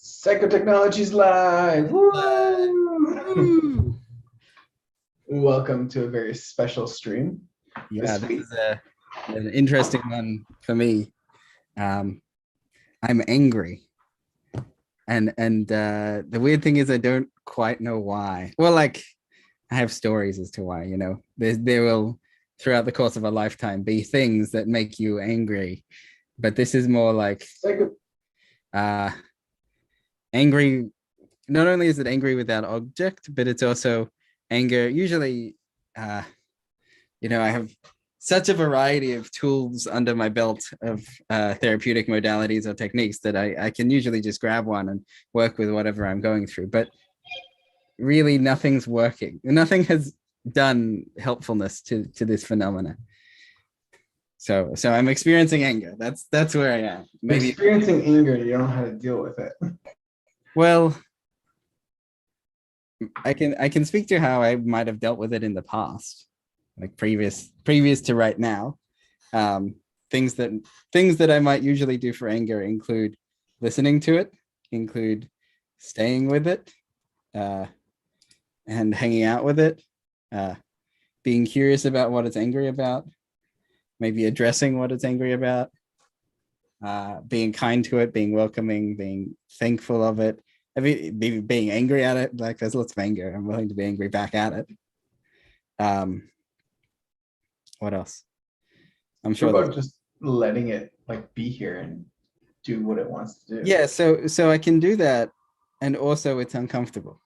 Psychotechnologies live. Woo! Woo! Welcome to a very special stream Yeah, this this week. is an interesting one for me. Um, I'm angry, and the weird thing is I don't quite know why. Well, like I have stories as to why. There will throughout the course of a lifetime be things that make you angry, but this is more like Psycho- uh, angry. Not only is it angry without object, but it's also anger. Usually, uh, I have such a variety of tools under my belt of therapeutic modalities or techniques that I can usually just grab one and work with whatever I'm going through. But really, nothing's working. Nothing has done helpfulness to this phenomena. So I'm experiencing anger. That's where I am. Maybe Experiencing anger, you don't know how to deal with it. well, I can speak to how I might have dealt with it in the past, like previous to right now. Um, things that things that I might usually do for anger include listening to it, include staying with it, uh, and hanging out with it, uh, being curious about what it's angry about, maybe addressing what it's angry about, being kind to it, being welcoming, being thankful of it. Being angry at it, like there's lots of anger. I'm willing to be angry back at it. Um, what else? I'm What sure there's about just letting it like be here and do what it wants to do? yeah. So I can do that, and also it's uncomfortable.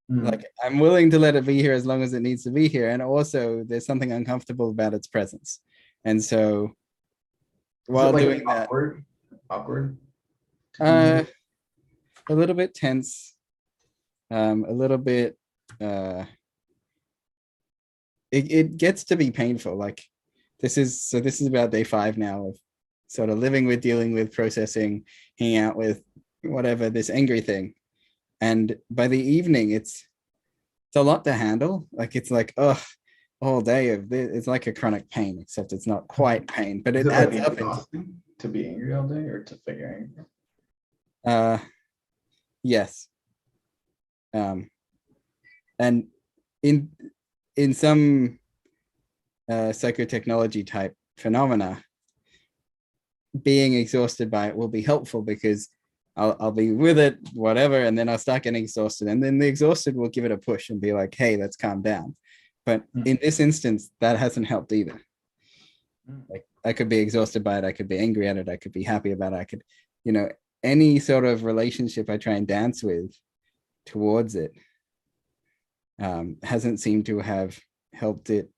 Like I'm willing to let it be here as long as it needs to be here, and also there's something uncomfortable about its presence. And so Is it while like doing that, awkward to be uh, here? a little bit tense, a little bit, uh, it gets to be painful. Like this is about day 5 now of sort of living with, dealing with, processing, hanging out with whatever this angry thing. And by the evening, it's a lot to handle. Like it's like, oh, all day of this. It's like a chronic pain, except it's not quite pain, but Is it it like adds up into exhausting to be angry all day or to figure angry? uh yes. Um and in in some psychotechnology type phenomena, being exhausted by it will be helpful because I'll be with it, whatever, and then I'll start getting exhausted. And then the exhausted will give it a push and be like, hey, let's calm down. But in this instance, that hasn't helped either. Like I could be exhausted by it, I could be angry at it, I could be happy about it, I could, you know, any sort of relationship I try and dance with towards it hasn't seemed to have helped it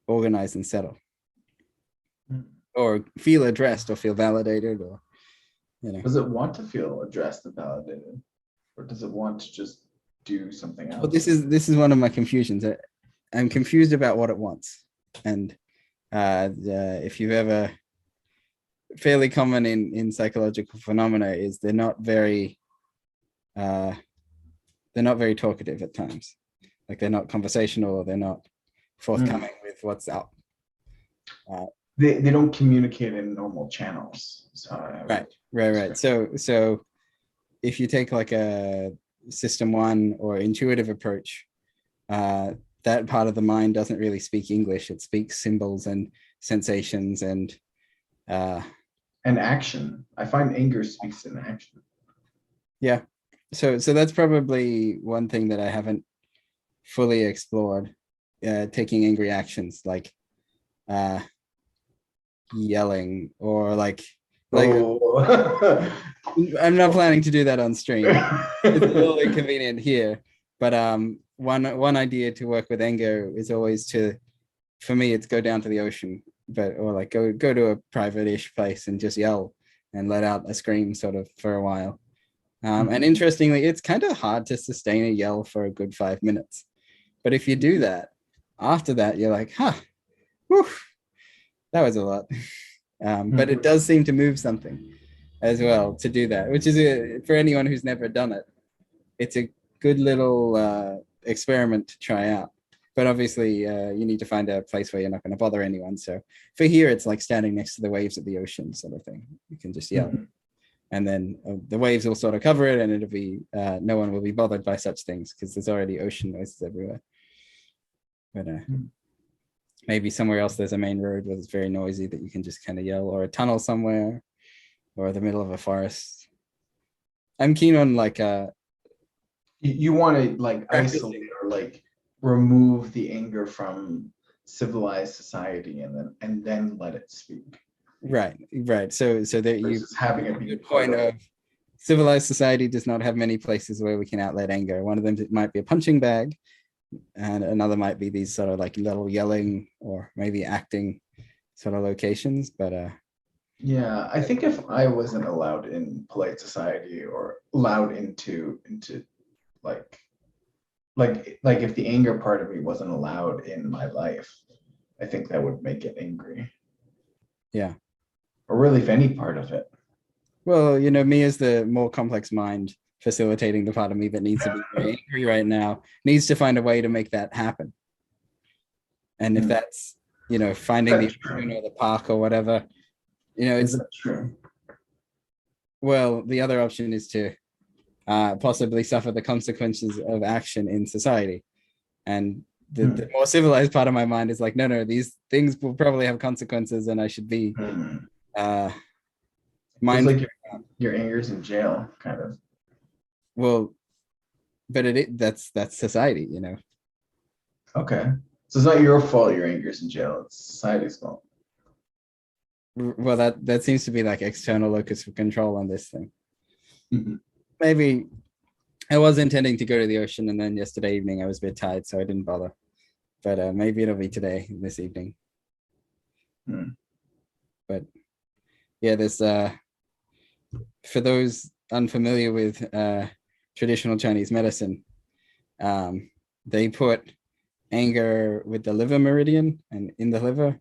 organize and settle or feel addressed or feel validated or Does it want to feel addressed and validated, or does it want to just do something well, else? this is one of my confusions. I'm confused about what it wants. And if you've ever, fairly common in psychological phenomena is uh, they're not very talkative at times. Like they're not conversational or they're not forthcoming with what's up. They don't communicate in normal channels. So Right. So if you take like a system 1 or intuitive approach, uh, that part of the mind doesn't really speak English. It speaks symbols and sensations and uh, action. I find anger speaks in action. yeah. So that's probably one thing that I haven't fully explored. Taking angry actions like uh, yelling or like Oh. I'm not planning to do that on stream. It's a little inconvenient here, but one idea to work with anger is always to, for me, it's go down to the ocean, but or like go to a private-ish place and just yell and let out a scream sort of for a while. And interestingly, it's kind of hard to sustain a yell for a good 5 minutes. But if you do that, after that, you're like, huh, whew, that was a lot. But it does seem to move something as well to do that, which is for anyone who's never done it, it's a good little experiment to try out. But obviously, you need to find a place where you're not going to bother anyone. So for here, it's like standing next to the waves of the ocean sort of thing. You can just yell. and then the waves will sort of cover it, and it'll be no one will be bothered by such things because there's already ocean noises everywhere. But maybe somewhere else there's a main road where it's very noisy that you can just kind of yell, or a tunnel somewhere, or the middle of a forest. I'm keen on like You want to like practicing. isolate or like remove the anger from civilized society and then let it speak. Right. So that you Versus having it be good part point of of civilized society does not have many places where we can outlet anger. One of them might be a punching bag, and another might be these sort of like little yelling or maybe acting sort of locations. But Yeah, I think if I wasn't allowed in polite society or allowed into like like if the anger part of me wasn't allowed in my life, I think that would make it angry. yeah, Or really if any part of it. well, me as the more complex mind facilitating the part of me that needs to be very angry right now needs to find a way to make that happen. And if that's finding the That's true. ocean or the park or whatever, Is it's that true? well, the other option is to possibly suffer the consequences of action in society. And the more civilized part of my mind is like, no, these things will probably have consequences, and I should be Feels mindful. like your anger's in jail, kind of. Well, but that's society, Okay. So it's not your fault your anger's in jail, it's society's fault. Well, that seems to be like external locus of control on this thing. Mhm. Maybe I was intending to go to the ocean, and then yesterday evening I was a bit tired, so I didn't bother. But maybe it'll be today, this evening. But yeah, there's for those unfamiliar with traditional Chinese medicine, they put anger with the liver meridian and in the liver.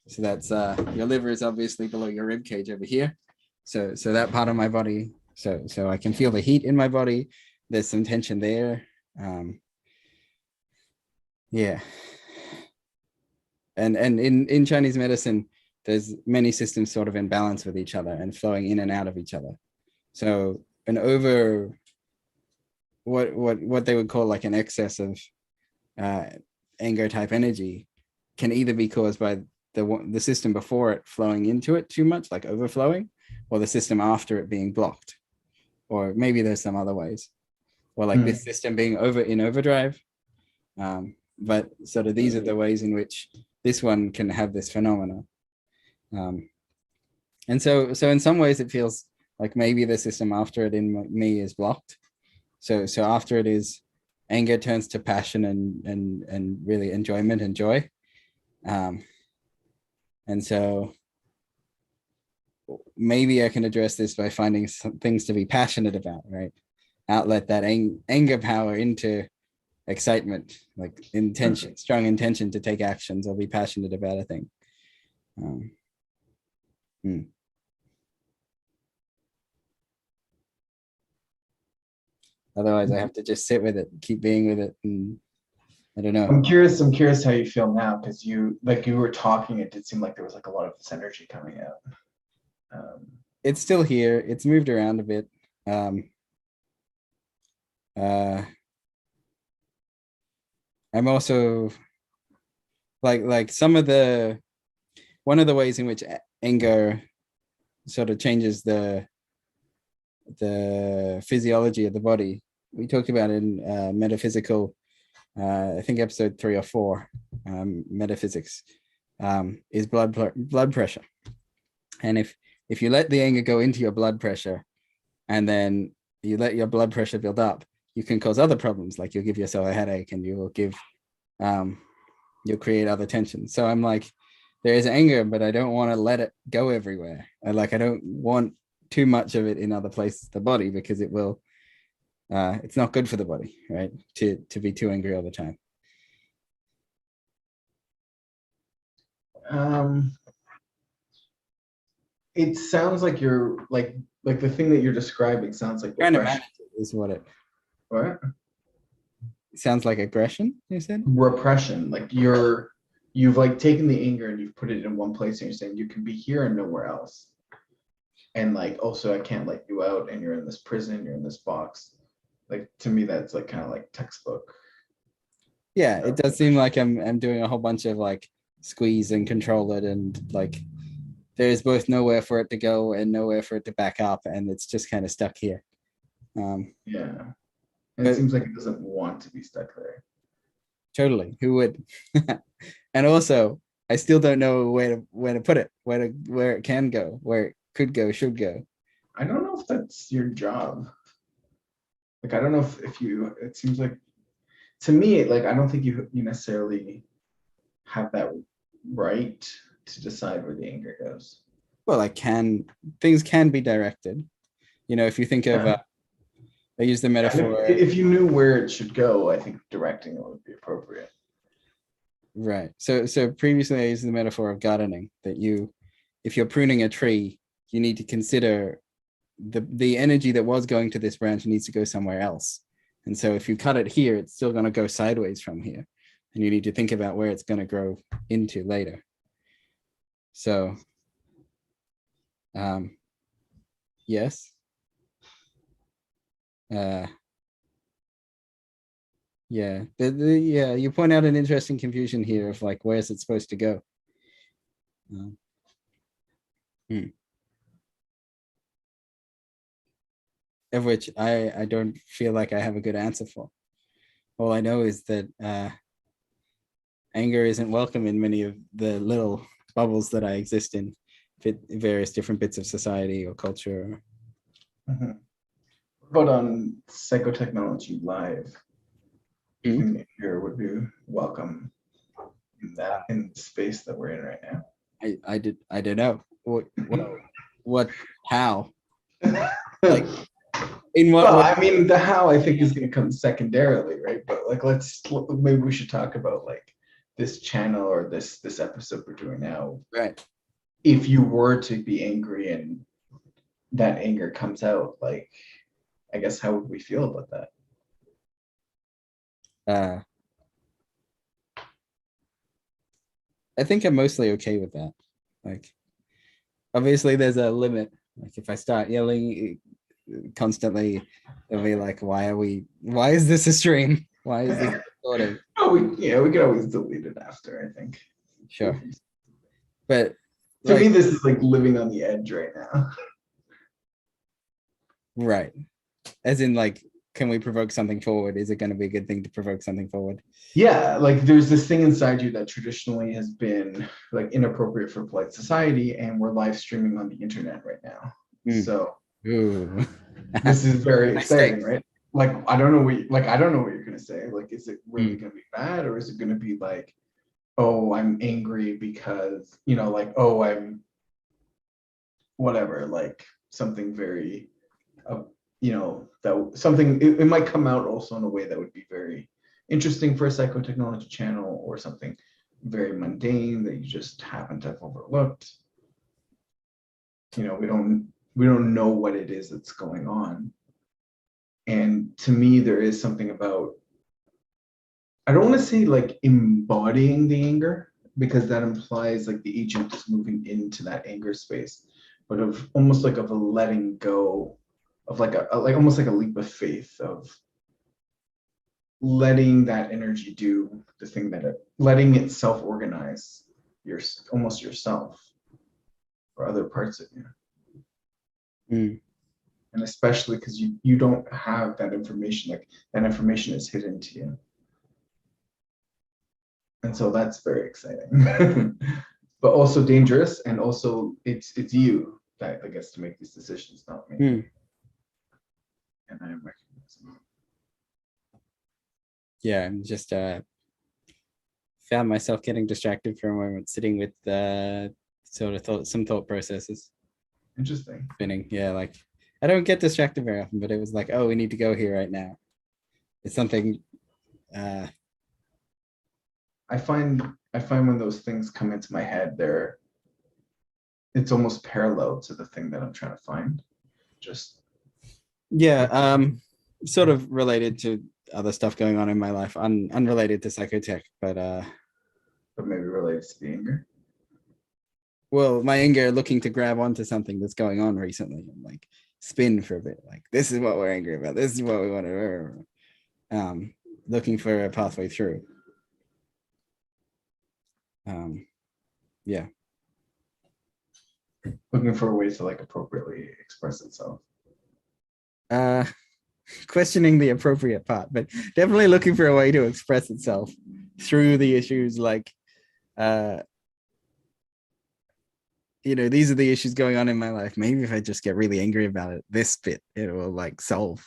So that's your liver is obviously below your rib cage over here. So that part of my body. So I can feel the heat in my body. There's some tension there. Yeah. And in Chinese medicine, there's many systems sort of in balance with each other and flowing in and out of each other. So an over what they would call like an excess of anger type energy can either be caused by the system before it flowing into it too much, like overflowing, or the system after it being blocked, or maybe there's some other ways, or like this system being in overdrive. But sort of these are the ways in which this one can have this phenomena. And so in some ways it feels like maybe the system after it in me is blocked. So after it is, anger turns to passion and really enjoyment and joy. And so maybe I can address this by finding some things to be passionate about, right? Outlet that anger power into excitement, like intention, strong intention to take actions or be passionate about a thing. Otherwise, I have to just sit with it, keep being with it, and I don't know. I'm curious how you feel now, because you were talking, it did seem like there was like a lot of this energy coming out. It's still here. It's moved around a bit. I'm also like one of the ways in which anger sort of changes the physiology of the body. We talked about in metaphysical, I think episode 3 or 4, metaphysics, is blood pressure. And if you let the anger go into your blood pressure, and then you let your blood pressure build up, you can cause other problems, like you'll give yourself a headache, and you will you'll create other tensions. So I'm like, there is anger, but I don't want to let it go everywhere. I don't want too much of it in other places of the body, because it will it's not good for the body, right, to be too angry all the time. It sounds like you're like the thing that you're describing sounds like Trying to repression. manage it is what it What? sounds like. Aggression, you said? Repression. Like you've like taken the anger and you've put it in one place, and you're saying you can be here and nowhere else. and like also I can't let you out, and you're in this prison, you're in this box. Like to me, that's like kind of like textbook. Yeah, it does seem like I'm doing a whole bunch of like squeeze and control it, and like there's both nowhere for it to go and nowhere for it to back up, and it's just kind of stuck here. Yeah, and it But seems like it doesn't want to be stuck there. totally, who would? And also, I still don't know where to put it, where it can go, where it could go, should go. I don't know if that's your job. Like I don't know if you. It seems like to me, like I don't think you necessarily have that right to decide where the anger goes. Well, things can be directed. You know, if you think of, Yeah. I use the And metaphor. if you knew where it should go, I think directing it would be appropriate. Right. So previously I used the metaphor of gardening, that if you're pruning a tree, you need to consider the energy that was going to this branch needs to go somewhere else. And so if you cut it here, it's still going to go sideways from here. And you need to think about where it's going to grow into later. So yes. Yeah, yeah, you point out an interesting confusion here of like, where's it supposed to go? Of which I don't feel like I have a good answer for. All I know is that anger isn't welcome in many of the little bubbles that I exist in, various different bits of society or culture. Mhm. But on Psychotechnology Live, do you think anger would be welcome in the space that we're in right now? I don't know what how like in what Well, way? I mean, the how I think is going to come secondarily, right? But like, maybe we should talk about like this channel or this episode we're doing now. Right. If you were to be angry and that anger comes out, like, I guess how would we feel about that? I think I'm mostly okay with that. Like, obviously, there's a limit. Like, if I start yelling constantly, it'll be like, why is this a stream? Why is this recording? Oh, we could always delete it after, I think. Sure. But to like, me, this is like living on the edge right now. Right. As in, like, can we provoke something forward? Is it going to be a good thing to provoke something forward? Yeah, like there's this thing inside you that traditionally has been like inappropriate for polite society, and we're live streaming on the internet right now. So this is very exciting, right? Like I don't know what you're gonna say. Like, is it really gonna be bad, or is it gonna be like, oh, I'm angry because like, oh, I'm whatever, like something very that something it might come out also in a way that would be very interesting for a psychotechnology channel, or something very mundane that you just happen to have overlooked. We don't know what it is that's going on. And to me, there is something about, I don't want to say like embodying the anger, because that implies like the agent is moving into that anger space, but of almost like of a letting go, of like like almost like a leap of faith, of letting that energy do the thing that letting it self-organize almost yourself or other parts of you. And especially because you don't have that information, like that information is hidden to you. And so that's very exciting. But also dangerous, and also it's you that gets to make these decisions, not me. And I am recognizing it. Yeah, I'm just found myself getting distracted for a moment, sitting with sort of some thought processes. Interesting. Spinning. Yeah, like I don't get distracted very often, but it was like, oh, we need to go here right now. It's something. I find when those things come into my head, it's almost parallel to the thing that I'm trying to find. Just Sort of related to other stuff going on in my life, unrelated to psychotech, but maybe related to the anger. well, my anger looking to grab onto something that's going on recently and like spin for a bit. Like, this is what we're angry about. This is what we want to, looking for a pathway through. Yeah. Looking for ways to like appropriately express itself. Questioning the appropriate part, but definitely looking for a way to express itself through the issues. Like, these are the issues going on in my life. Maybe if I just get really angry about it, this bit, it will like solve.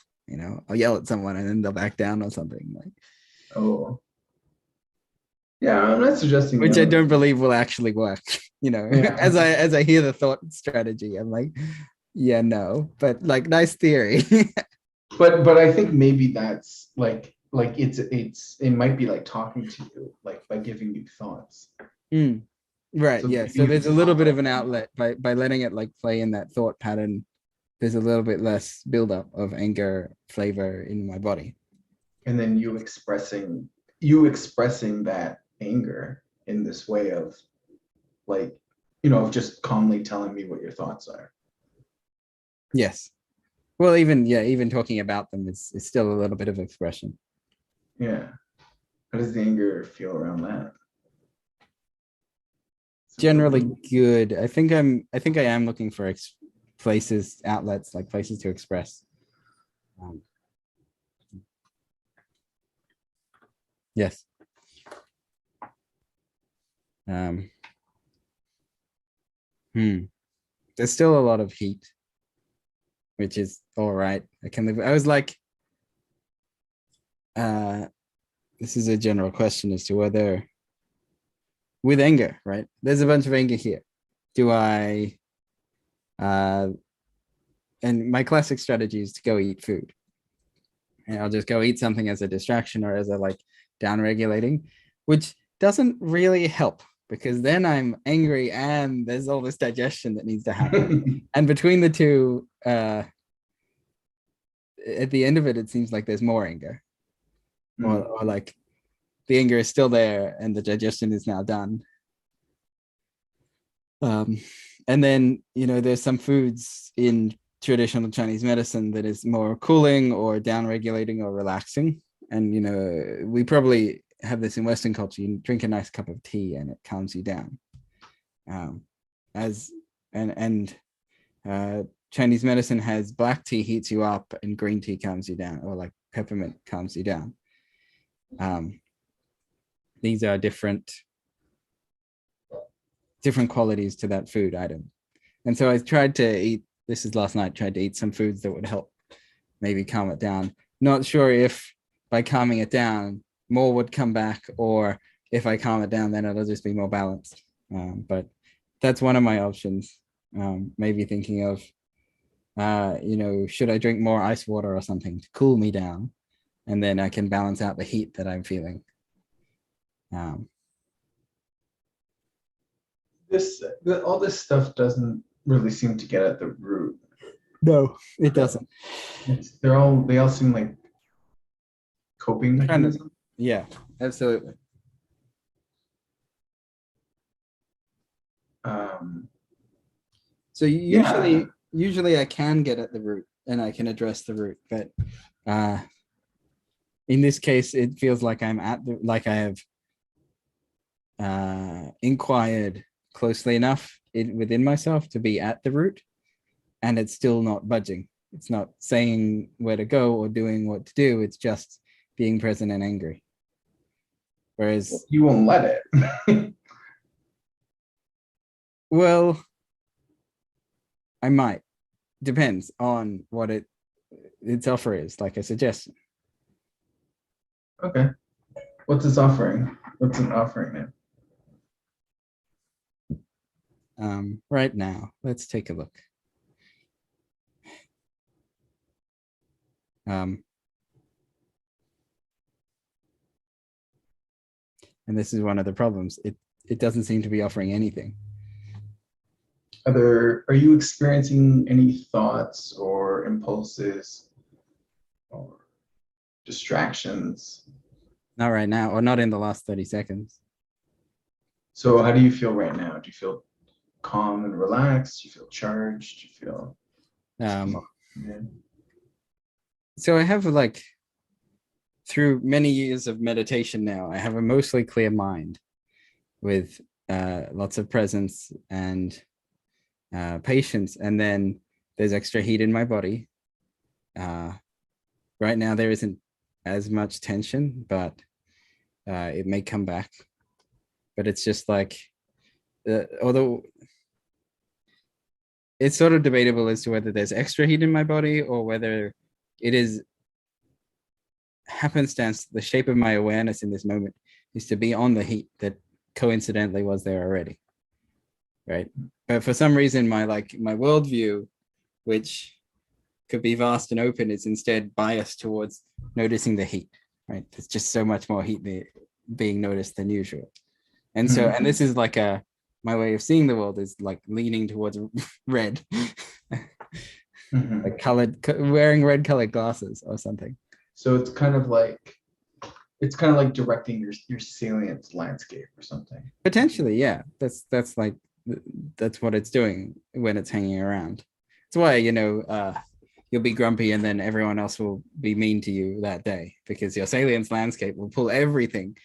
I'll yell at someone and then they'll back down or something. Like, Oh, yeah, I'm not suggesting. Which I don't believe will actually work. Yeah. as I hear the thought strategy, I'm like, yeah, no, but like, nice theory. But I think maybe that's like it might be like talking to you, like by giving you thoughts. Right. So Yeah. maybe So you there's a can little talk bit of like an that. outlet by letting it like play in that thought pattern. There's a little bit less buildup of anger flavor in my body. And then you expressing that anger in this way of like, of just calmly telling me what your thoughts are. Yes. Well, even talking about them is still a little bit of expression. Yeah. How does the anger feel around that? Generally good. I think I am looking for places, outlets, like places to express. Yes. There's still a lot of heat, which is all right. I can live. I was like, this is a general question as to whether with anger, right? There's a bunch of anger here. Do I, and my classic strategy is to go eat food. And I'll just go eat something as a distraction or as a like down regulating, which doesn't really help because then I'm angry and there's all this digestion that needs to happen. And between the two, at the end of it, it seems like there's more anger. Or like the anger is still there and the digestion is now done. And then, there's some foods in traditional Chinese medicine that is more cooling or down regulating or relaxing. And, we probably have this in Western culture. You drink a nice cup of tea and it calms you down. Chinese medicine has black tea heats you up and green tea calms you down, or like peppermint calms you down. These are different qualities to that food item. And so I tried to eat, this is last night, tried to eat some foods that would help maybe calm it down. Not sure if by calming it down, more would come back, or if I calm it down, then it'll just be more balanced. But that's one of my options. Maybe thinking of, should I drink more ice water or something to cool me down? And then I can balance out the heat that I'm feeling. All this stuff doesn't really seem to get at the root. No, it doesn't. They all seem like coping mechanisms. Yeah, absolutely. So usually I can get at the root and I can address the root, but in this case, it feels like I have inquired closely enough within myself to be at the root, and it's still not budging. It's not saying where to go or doing what to do. It's just being present and angry. Whereas you won't let it. Well, I might. Depends on what its offer is, like a suggestion. Okay. What's its offering? What's it offering now? Right now, let's take a look. And this is one of the problems. It doesn't seem to be offering anything. Are you experiencing any thoughts or impulses or distractions? Not right now, or not in the last 30 seconds. So how do you feel right now? Do you feel calm and relaxed, you feel charged, you feel Um, yeah. so I have like through many years of meditation now, I have a mostly clear mind with lots of presence and patience. And then there's extra heat in my body. Right now, there isn't as much tension, but it may come back. But it's just like, although it's sort of debatable as to whether there's extra heat in my body or whether it is happenstance. The shape of my awareness in this moment is to be on the heat that coincidentally was there already, right? But for some reason, my worldview, which could be vast and open, is instead biased towards noticing the heat, right? There's just so much more heat being noticed than usual. And so, and this is like my way of seeing the world is like leaning towards red, like wearing red colored glasses or something. So it's kind of like directing your salient landscape or something. Potentially, yeah. That's what it's doing when it's hanging around. It's why, you'll be grumpy and then everyone else will be mean to you that day because your salience landscape will pull everything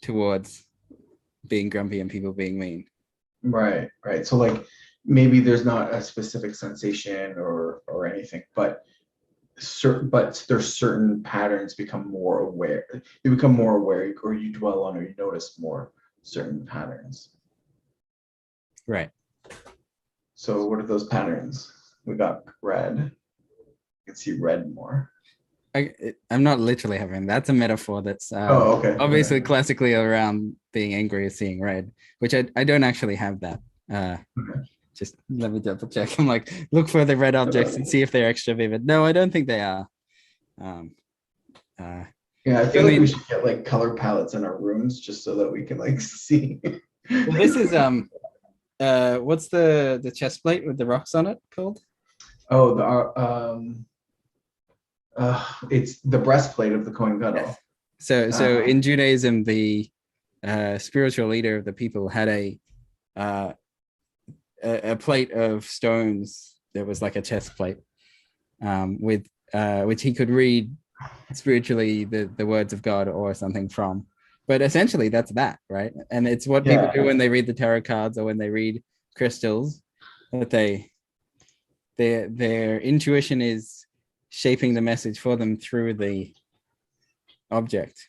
towards being grumpy and people being mean. Right. So like maybe there's not a specific sensation or anything, but there's certain patterns become more aware. You become more aware, or you dwell on, or you notice more certain patterns. Right. So what are those patterns? We got red. You can see red more. I'm not literally having. That's a metaphor. That's okay. Obviously classically around being angry is seeing red, which I don't actually have that. Okay. Just let me double check. I'm like, look for the red objects and see if they're extra vivid. No, I don't think they are. Yeah, I feel like we should get like color palettes in our rooms just so that we can like see. Well, this is what's the chest plate with the rocks on it called? Oh, it's the breastplate of the Kohen Gadol. So in Judaism, the spiritual leader of the people had a plate of stones that was like a chest plate with which he could read spiritually the words of God or something from. But essentially that's that, right? And it's what people do when they read the tarot cards or when they read crystals, that their intuition is shaping the message for them through the object.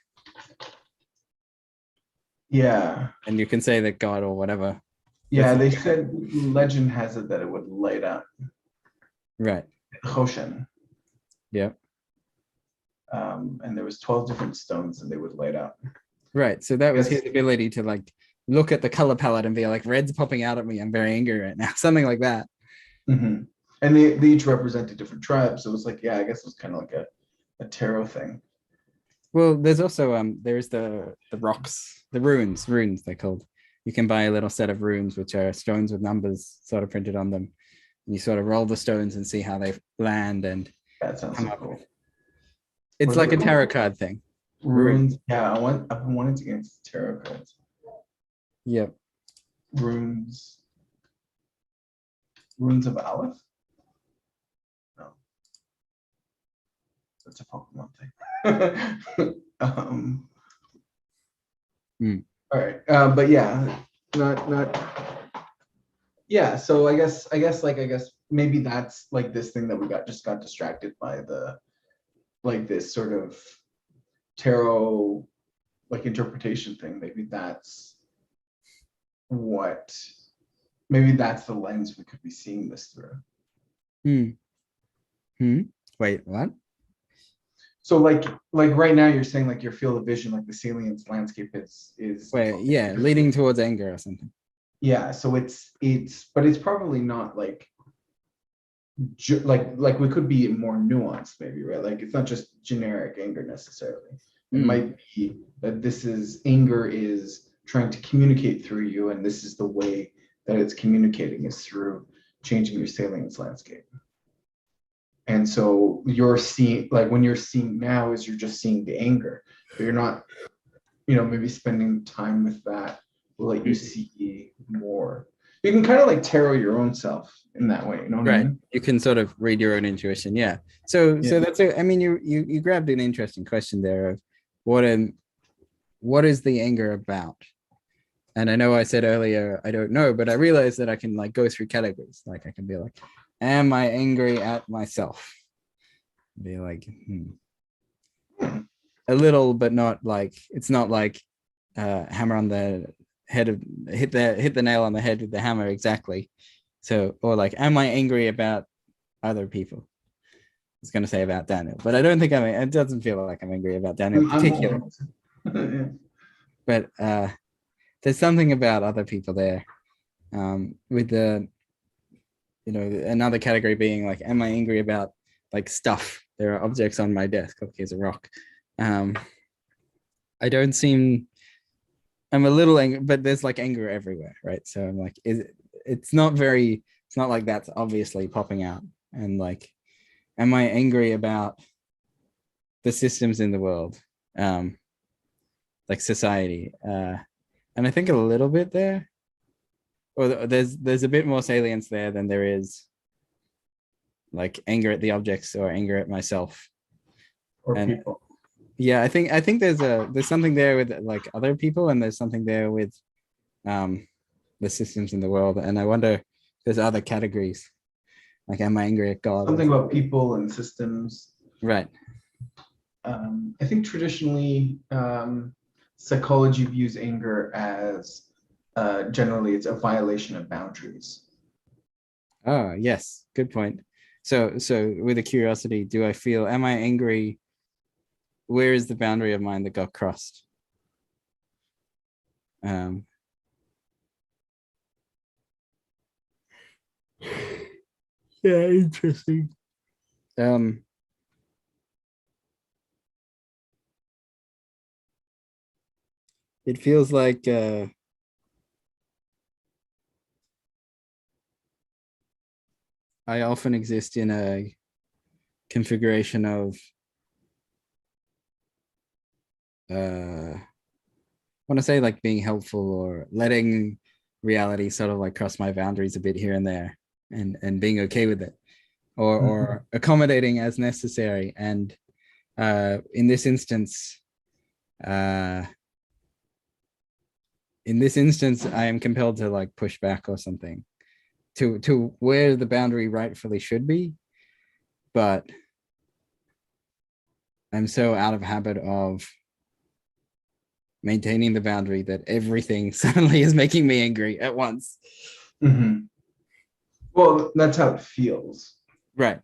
Yeah. And you can say that God or whatever. Yeah, they said legend has it that it would light up. Right. Choshen. Yeah. And there was 12 different stones and they would light up. Right. So that was his ability to like look at the color palette and be like, red's popping out at me. I'm very angry right now. Something like that. Mm-hmm. And they each represented different tribes. So it was like, yeah, I guess it was kind of like a tarot thing. Well, there's also there's the rocks, the runes they're called. You can buy a little set of runes, which are stones with numbers sort of printed on them. And you sort of roll the stones and see how they land and that sounds so cool. It's like a tarot card thing. Runes. Yeah, I've been wanting to get into tarot cards. Yep. Runes. Runes of Aleph? No. That's a Pokemon thing. All right. But yeah, not yeah, so I guess maybe that's like this thing that we got distracted by the like this sort of tarot like interpretation thing. Maybe that's the lens we could be seeing this through. Wait, what? So like right now you're saying like your field of vision, like the salience landscape is wait, yeah, leading towards anger or something. Yeah, so it's but it's probably not like we could be more nuanced maybe, right? Like it's not just generic anger necessarily. It might be that anger is trying to communicate through you, and this is the way that it's communicating is through changing your salience landscape. And so you're seeing, like when you're seeing now is you're just seeing the anger, but you're not, maybe spending time with that will let you see more. you can kind of like tarot your own self in that way. You know what I Right. mean? You can sort of read your own intuition. Yeah. So Yeah. that's I mean, you grabbed an interesting question there of what is the anger about? And I know I said earlier, I don't know, but I realized that I can like go through categories. Like I can be like, am I angry at myself? Be like, a little, but not like, it's not like hammer on the head of hit the nail on the head with the hammer exactly. So, or like, am I angry about other people? I was going to say about Daniel, but I don't think it doesn't feel like I'm angry about Daniel in particular. Yeah. But there's something about other people there. With the, another category being like, am I angry about like stuff? There are objects on my desk. Okay, here's a rock. I don't seem, I'm a little angry, but there's like anger everywhere, right? So I'm like, it's not like that's obviously popping out. And like, am I angry about the systems in the world? Like society. And I think a little bit there, or there's a bit more salience there than there is like anger at the objects or anger at myself Or and people. yeah, I think there's something there with like other people, and there's something there with the systems in the world. And I wonder if there's other categories, like am I angry at God? Something about people and systems. Right. I think traditionally psychology views anger as generally it's a violation of boundaries. Oh yes, good point. So with a curiosity, am I angry? Where is the boundary of mine that got crossed? Yeah, interesting. It feels like I often exist in a configuration of I want to say like being helpful or letting reality sort of like cross my boundaries a bit here and there, and being okay with it, or accommodating as necessary. And in this instance, I am compelled to like push back or something to where the boundary rightfully should be, but I'm so out of habit of maintaining the boundary that everything suddenly is making me angry at once. Mm-hmm. Well, that's how it feels. Right.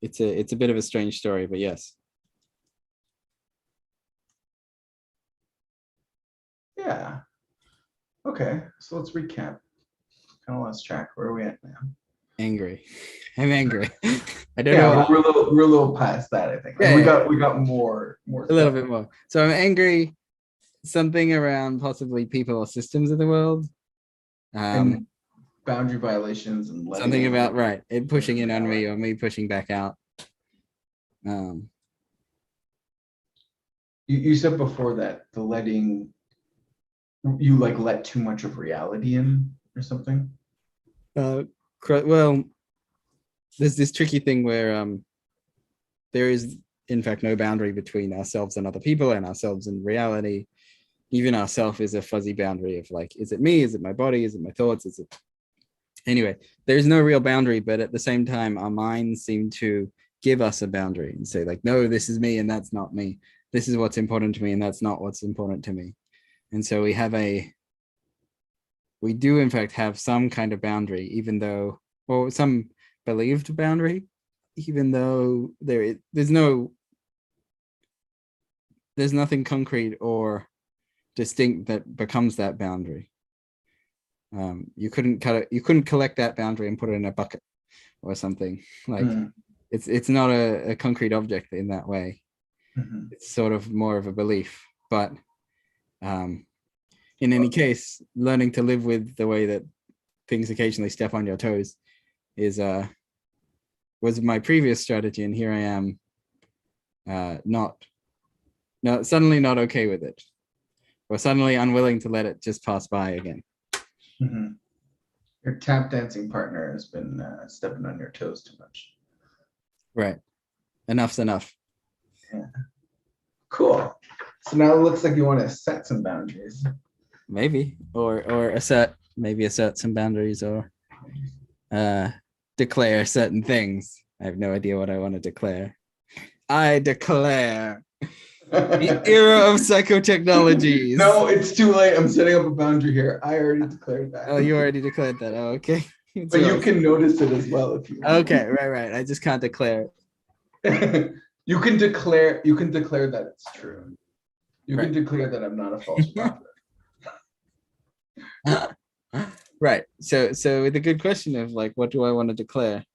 It's a bit of a strange story, but yes. Yeah. Okay, so let's recap. Kind of lost track. Where are we at now? Angry. I'm angry. I don't know. know. We're a little past that, I think. Yeah, we got more a little bit more. So I'm angry. Something around possibly people or systems of the world. And boundary violations and something about it pushing in on me or me pushing back out. You said before that the letting, you like let too much of reality in or something. Well, there's this tricky thing where there is in fact no boundary between ourselves and other people, and ourselves and reality. Even ourself is a fuzzy boundary of like, is it me? Is it my body? Is it my thoughts? Is it anyway? There's no real boundary, but at the same time, our minds seem to give us a boundary and say like, no, this is me and that's not me. This is what's important to me and that's not what's important to me. And so we do in fact have some kind of boundary, even though, or some believed boundary, even though there's nothing concrete or distinct that becomes that boundary. You couldn't collect that boundary and put it in a bucket or something. Like it's not a concrete object in that way. It's sort of more of a belief. But in any case, learning to live with the way that things occasionally step on your toes was my previous strategy, and here I am suddenly not okay with it, or suddenly unwilling to let it just pass by again. Mhm. Your tap dancing partner has been stepping on your toes too much. Right. Enough's enough. Yeah. Cool. So now it looks like you want to set some boundaries. Maybe. Or assert some boundaries, or declare certain things. I have no idea what I want to declare. I declare the era of psychotechnologies. No, it's too late. I'm setting up a boundary here. I already declared that. Oh, you already declared that. Oh, okay. But you can notice it as well if you want. Okay, right. I just can't declare it. You can declare that it's true. You can declare that I'm not a false prophet. Right. So the good question of like, what do I want to declare?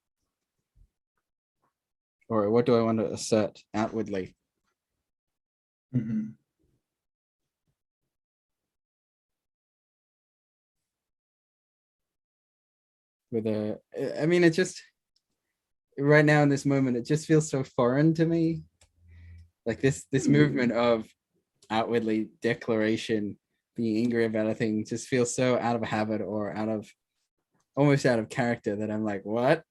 Or what do I want to assert outwardly? Mm-hmm. I mean, it just, right now in this moment, it just feels so foreign to me. Like this movement of outwardly declaration, being angry about a thing, just feels so out of habit or almost out of character that I'm like, what?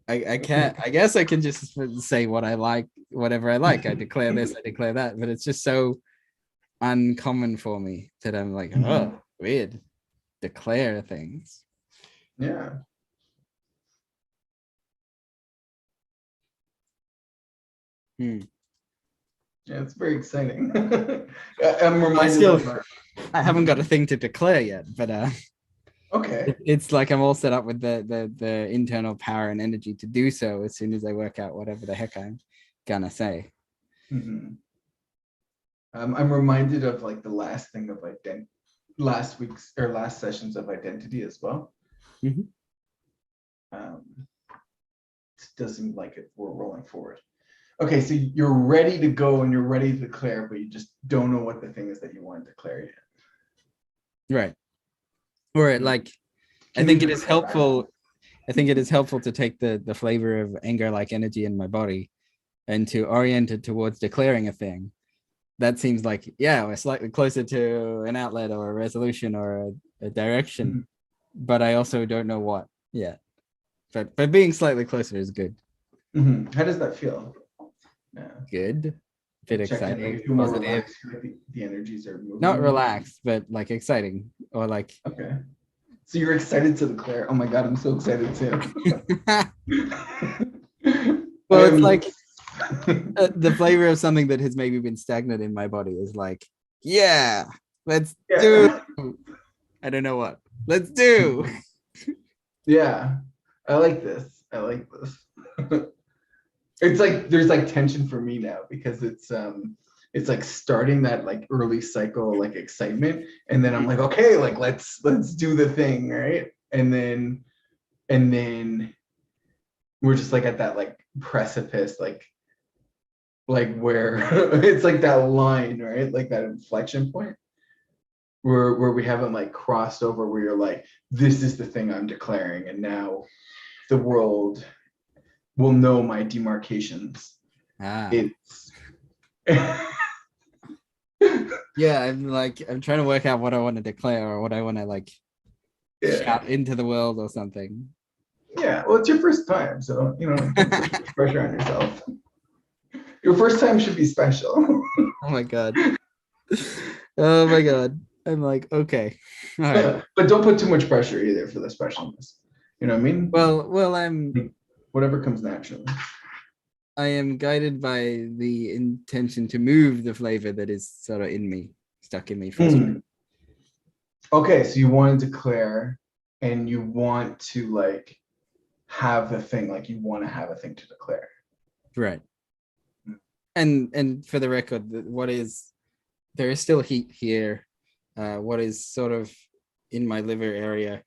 I can't. I guess I can just say what I like, whatever I like. I declare this, I declare that, but it's just so uncommon for me that I'm like, oh, weird. Declare things. Yeah. Yeah, it's very exciting. I'm reminded I haven't got a thing to declare yet, but okay. It's like I'm all set up with the internal power and energy to do so as soon as I work out whatever the heck I'm gonna say. Mm-hmm. I'm reminded of like the last thing of last sessions of identity as well. Mm-hmm. It does seem like we're rolling forward. Okay, so you're ready to go and you're ready to declare, but you just don't know what the thing is that you want to declare yet. Right. Or like, I think it is helpful. I think it is helpful to take the flavor of anger-like energy in my body and to orient it towards declaring a thing. That seems like, yeah, we're slightly closer to an outlet or a resolution or a direction, Mm-hmm. but I also don't know what yet. But being slightly closer is good. Mm-hmm. How does that feel? Yeah. Good. Bit exciting. Like you feel more relaxed, like the energies are moving. Not relaxed, but like exciting, or like. Okay. So you're excited to declare. Oh my God, I'm so excited too. Well, it's like the flavor of something that has maybe been stagnant in my body is like, yeah, let's do. I don't know what. Let's do. Yeah, I like this. It's like there's like tension for me now because it's like starting that like early cycle like excitement, and then I'm like, okay, like let's do the thing, right? And then we're just like at that like precipice, like where it's like that line, right? Like that inflection point where we haven't like crossed over, where you're like, this is the thing I'm declaring, and now the world will know my demarcations. It's yeah, I'm trying to work out what I want to declare or what I want to like shout into the world or something. Yeah, well, it's your first time, so don't put too much pressure on yourself. Your first time should be special. Oh my God. Oh my God. I'm like, okay. All right. But don't put too much pressure either for the specialness. You know what I mean? Well, I'm whatever comes naturally. I am guided by the intention to move the flavor that is sort of in me, stuck in me. Okay, so you want to declare, and you want to like have the thing, like you want to have a thing to declare. Right. And for the record, there is still heat here. What is sort of in my liver area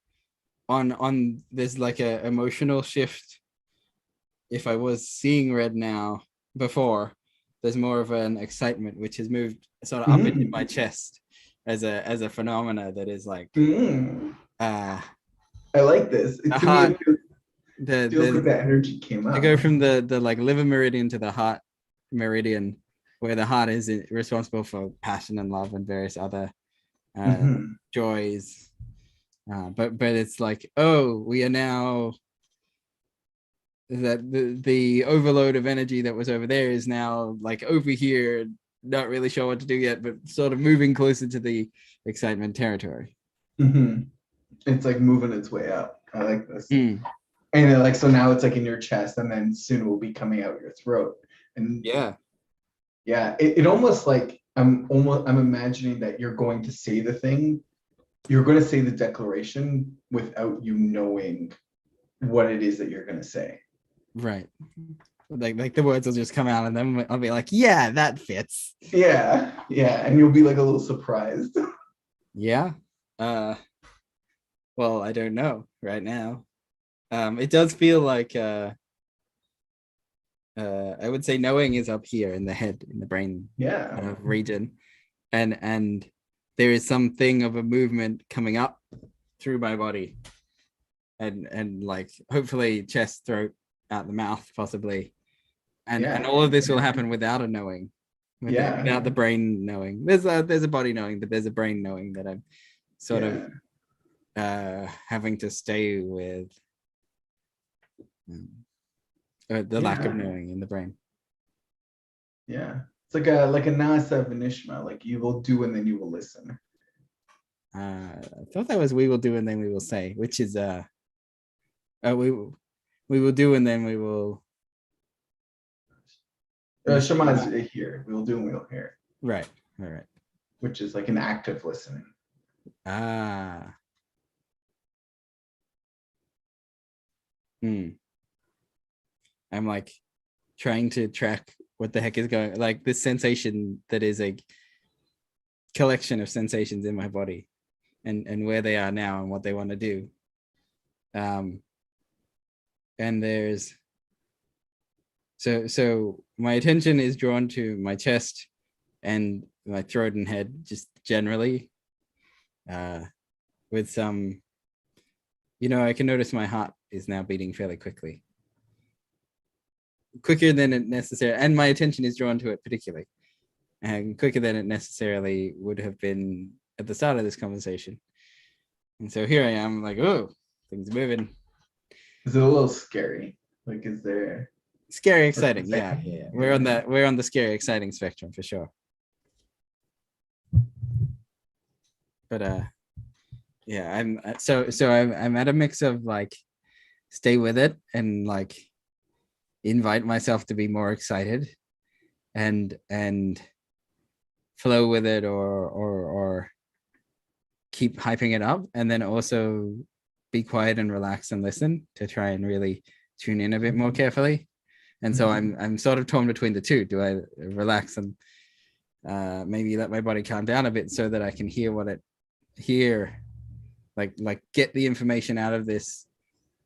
on there's like a emotional shift. If I was seeing red now before, there's more of an excitement which has moved sort of up into my chest as a phenomena that is like I like this. It feels like that energy came out. To go from the like liver meridian to the heart meridian where the heart is responsible for passion and love and various other Mhm. joys. But it's like, oh, we are now that the overload of energy that was over there is now like over here, not really sure what to do yet, but sort of moving closer to the excitement territory. Mhm. It's like moving its way up. I like this. Mm. And then, like, so now it's like in your chest, and then soon it will be coming out your throat. And Yeah. yeah, it almost like I'm imagining that you're going to say the thing, you're going to say the declaration without you knowing what it is that you're going to say. Right. Like the words will just come out and then I'll be like, yeah, that fits. Yeah, yeah, and you'll be like a little surprised. Yeah. Well, I don't know right now. It does feel like I would say knowing is up here in the head, in the brain Yeah. region, and there is something of a movement coming up through my body, and like hopefully chest, throat, out the mouth, possibly, and Yeah. all of this will happen without a knowing, Yeah. without the brain knowing. There's a body knowing, but there's a brain knowing that I'm sort of Yeah. having to stay with. The lack of Yeah. knowing in the brain. Yeah. It's like a Nasa Vanishma, like you will do and then you will listen. I thought that was we will do and then we will say, which is we will do and then we will Shema is here. We'll do and we'll hear, right. All right. which is like an active listening. Ah. Hmm. I'm like trying to track what the heck is going, like this sensation that is a collection of sensations in my body and where they are now and what they want to do. And there's so my attention is drawn to my chest and my throat and head just generally, with some, I can notice my heart is now beating fairly quicker than it necessarily, and my attention is drawn to it particularly, and quicker than it necessarily would have been at the start of this conversation. And so here I am, like, oh, things moving. Is it a little scary? Like, is there Scary, exciting, yeah. We're on the scary, exciting spectrum for sure. But yeah, I'm at a mix of like stay with it and like invite myself to be more excited and flow with it or keep hyping it up, and then also be quiet and relax and listen to try and really tune in a bit more carefully. And so I'm sort of torn between the two. Do I relax and maybe let my body calm down a bit so that I can hear like get the information out of this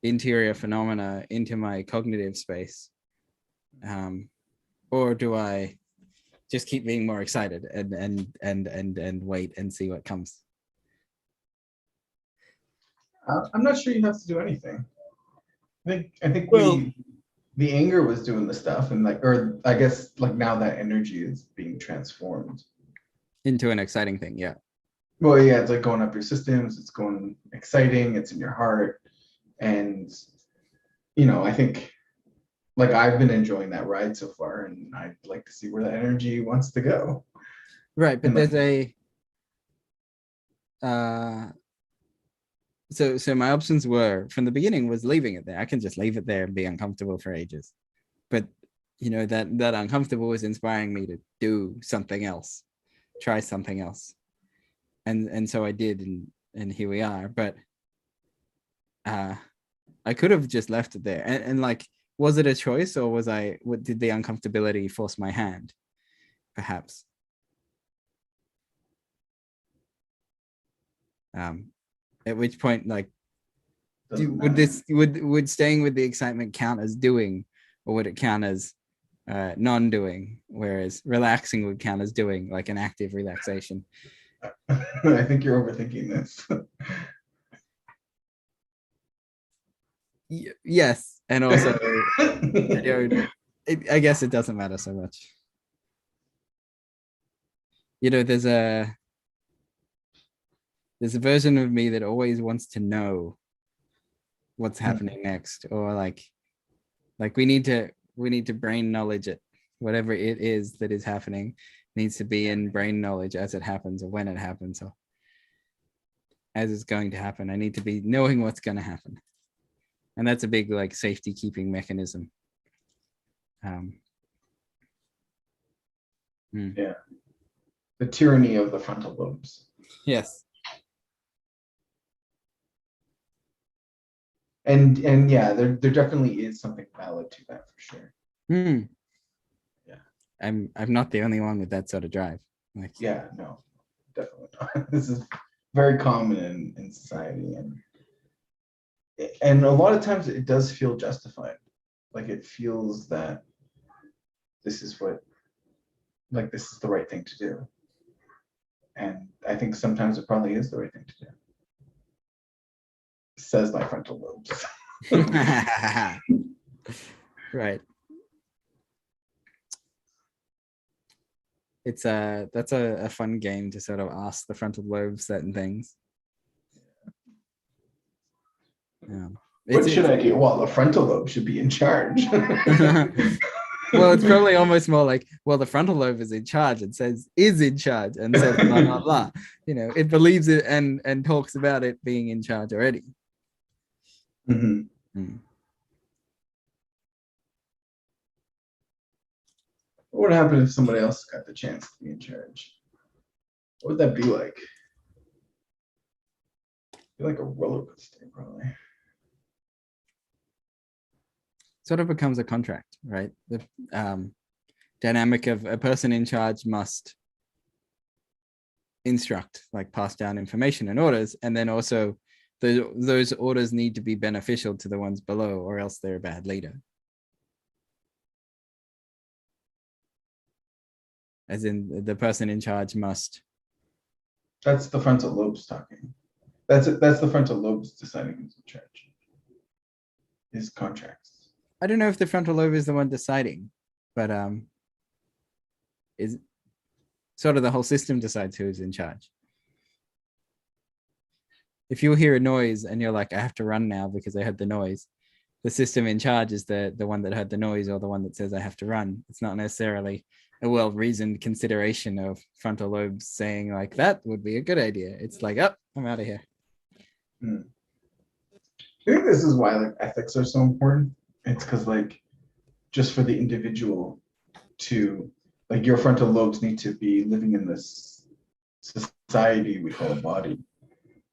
interior phenomena into my cognitive space, or do I just keep being more excited and wait and see what comes? I'm not sure you have to do anything. I think Well, the anger was doing the stuff, and like, or I guess like now that energy is being transformed. into an exciting thing, yeah. Well, yeah, it's like going up your systems, it's going exciting, it's in your heart. And I think like I've been enjoying that ride so far, and I'd like to see where that energy wants to go. Right, but And there's like, so my options were from the beginning was leaving it there. I can just leave it there and be uncomfortable for ages. But that uncomfortable was inspiring me to do something else, try something else. And so I did, and here we are. But I could have just left it there. And like, was it a choice, or did the uncomfortability force my hand? Perhaps. At which point, like, would staying with the excitement count as doing, or would it count as non-doing? Whereas relaxing would count as doing, like an active relaxation. I think you're overthinking this. Yes, and also I guess it doesn't matter so much. You know, there's a version of me that always wants to know what's happening next, or like we need to brain knowledge it. Whatever it is that is happening needs to be in brain knowledge as it happens, or when it happens, or as it's going to happen. I need to be knowing what's going to happen, and that's a big like safety keeping mechanism. Yeah. The tyranny of the frontal lobes. Yes. And yeah, there definitely is something valid to that for sure. Yeah. I'm not the only one with that sort of drive. Like, yeah, no, definitely not. This is very common in society, and a lot of times it does feel justified. Like it feels that this is what, like this is the right thing to do. And I think sometimes it probably is the right thing to do. Says my frontal lobes. right. It's that's a fun game to sort of ask the frontal lobe certain things. What should I do? Well, the frontal lobe should be in charge. Well, it's probably almost more like, well, the frontal lobe is in charge. It says is in charge and says blah blah blah. You know, it believes it and talks about it being in charge already. What would happen if somebody else got the chance to be in charge? What would that be like? Be like a roller coaster, probably. Sort of becomes a contract, right? The dynamic of a person in charge must instruct, like pass down information and orders, and then also those orders need to be beneficial to the ones below, or else they're a bad leader. As in, the person in charge must. That's the frontal lobes talking. That's the frontal lobes deciding who's in charge. His contracts. I don't know if the frontal lobe is the one deciding, but is sort of the whole system decides who's in charge. If you hear a noise and you're like, I have to run now because I heard the noise, the system in charge is the one that heard the noise, or the one that says I have to run. It's not necessarily a well-reasoned consideration of frontal lobes saying like, that would be a good idea. It's like, oh, I'm out of here. I think this is why like ethics are so important. It's because like just for the individual to, like, your frontal lobes need to be living in this society we call a body.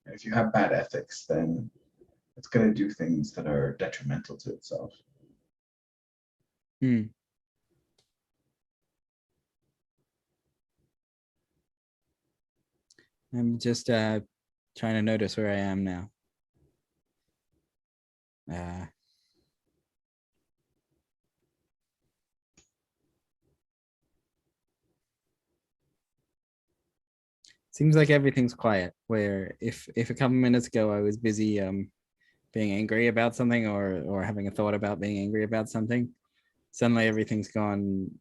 And if you have bad ethics, then it's going to do things that are detrimental to itself. I'm just trying to notice where I am now. Seems like everything's quiet, where if a couple minutes ago I was busy being angry about something, or having a thought about being angry about something, suddenly everything's gone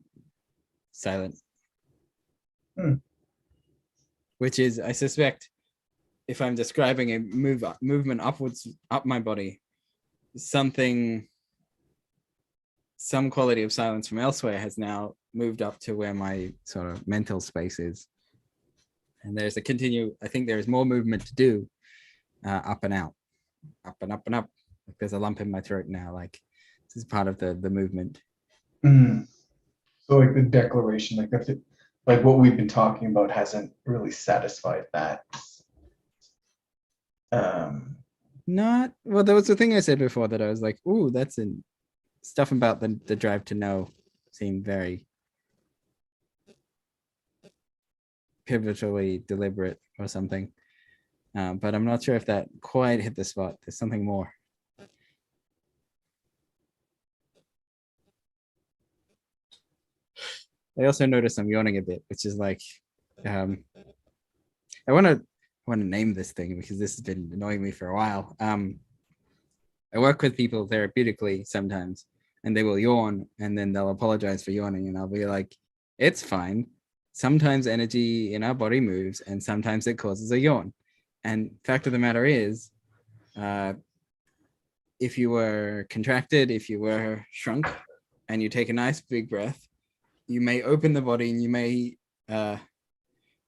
silent. Which is, I suspect, if I'm describing a movement upwards up my body, some quality of silence from elsewhere has now moved up to where my sort of mental space is. And there's I think there is more movement to do, up and out, up and up and up. Like there's a lump in my throat now. Like this is part of the movement. So like the declaration, like that's it, like what we've been talking about hasn't really satisfied that. Not well. There was the thing I said before that I was like, "Ooh, that's in stuff about the drive to know." Seemed very pivotally deliberate or something, but I'm not sure if that quite hit the spot. There's something more. I also noticed I'm yawning a bit, which is like, I want to name this thing because this has been annoying me for a while. I work with people therapeutically sometimes, and they will yawn, and then they'll apologize for yawning, and I'll be like, "It's fine. sometimes energy in our body moves and sometimes it causes a yawn. And fact of the matter is, if you were contracted, if you were shrunk, and you take a nice big breath, you may open the body and you may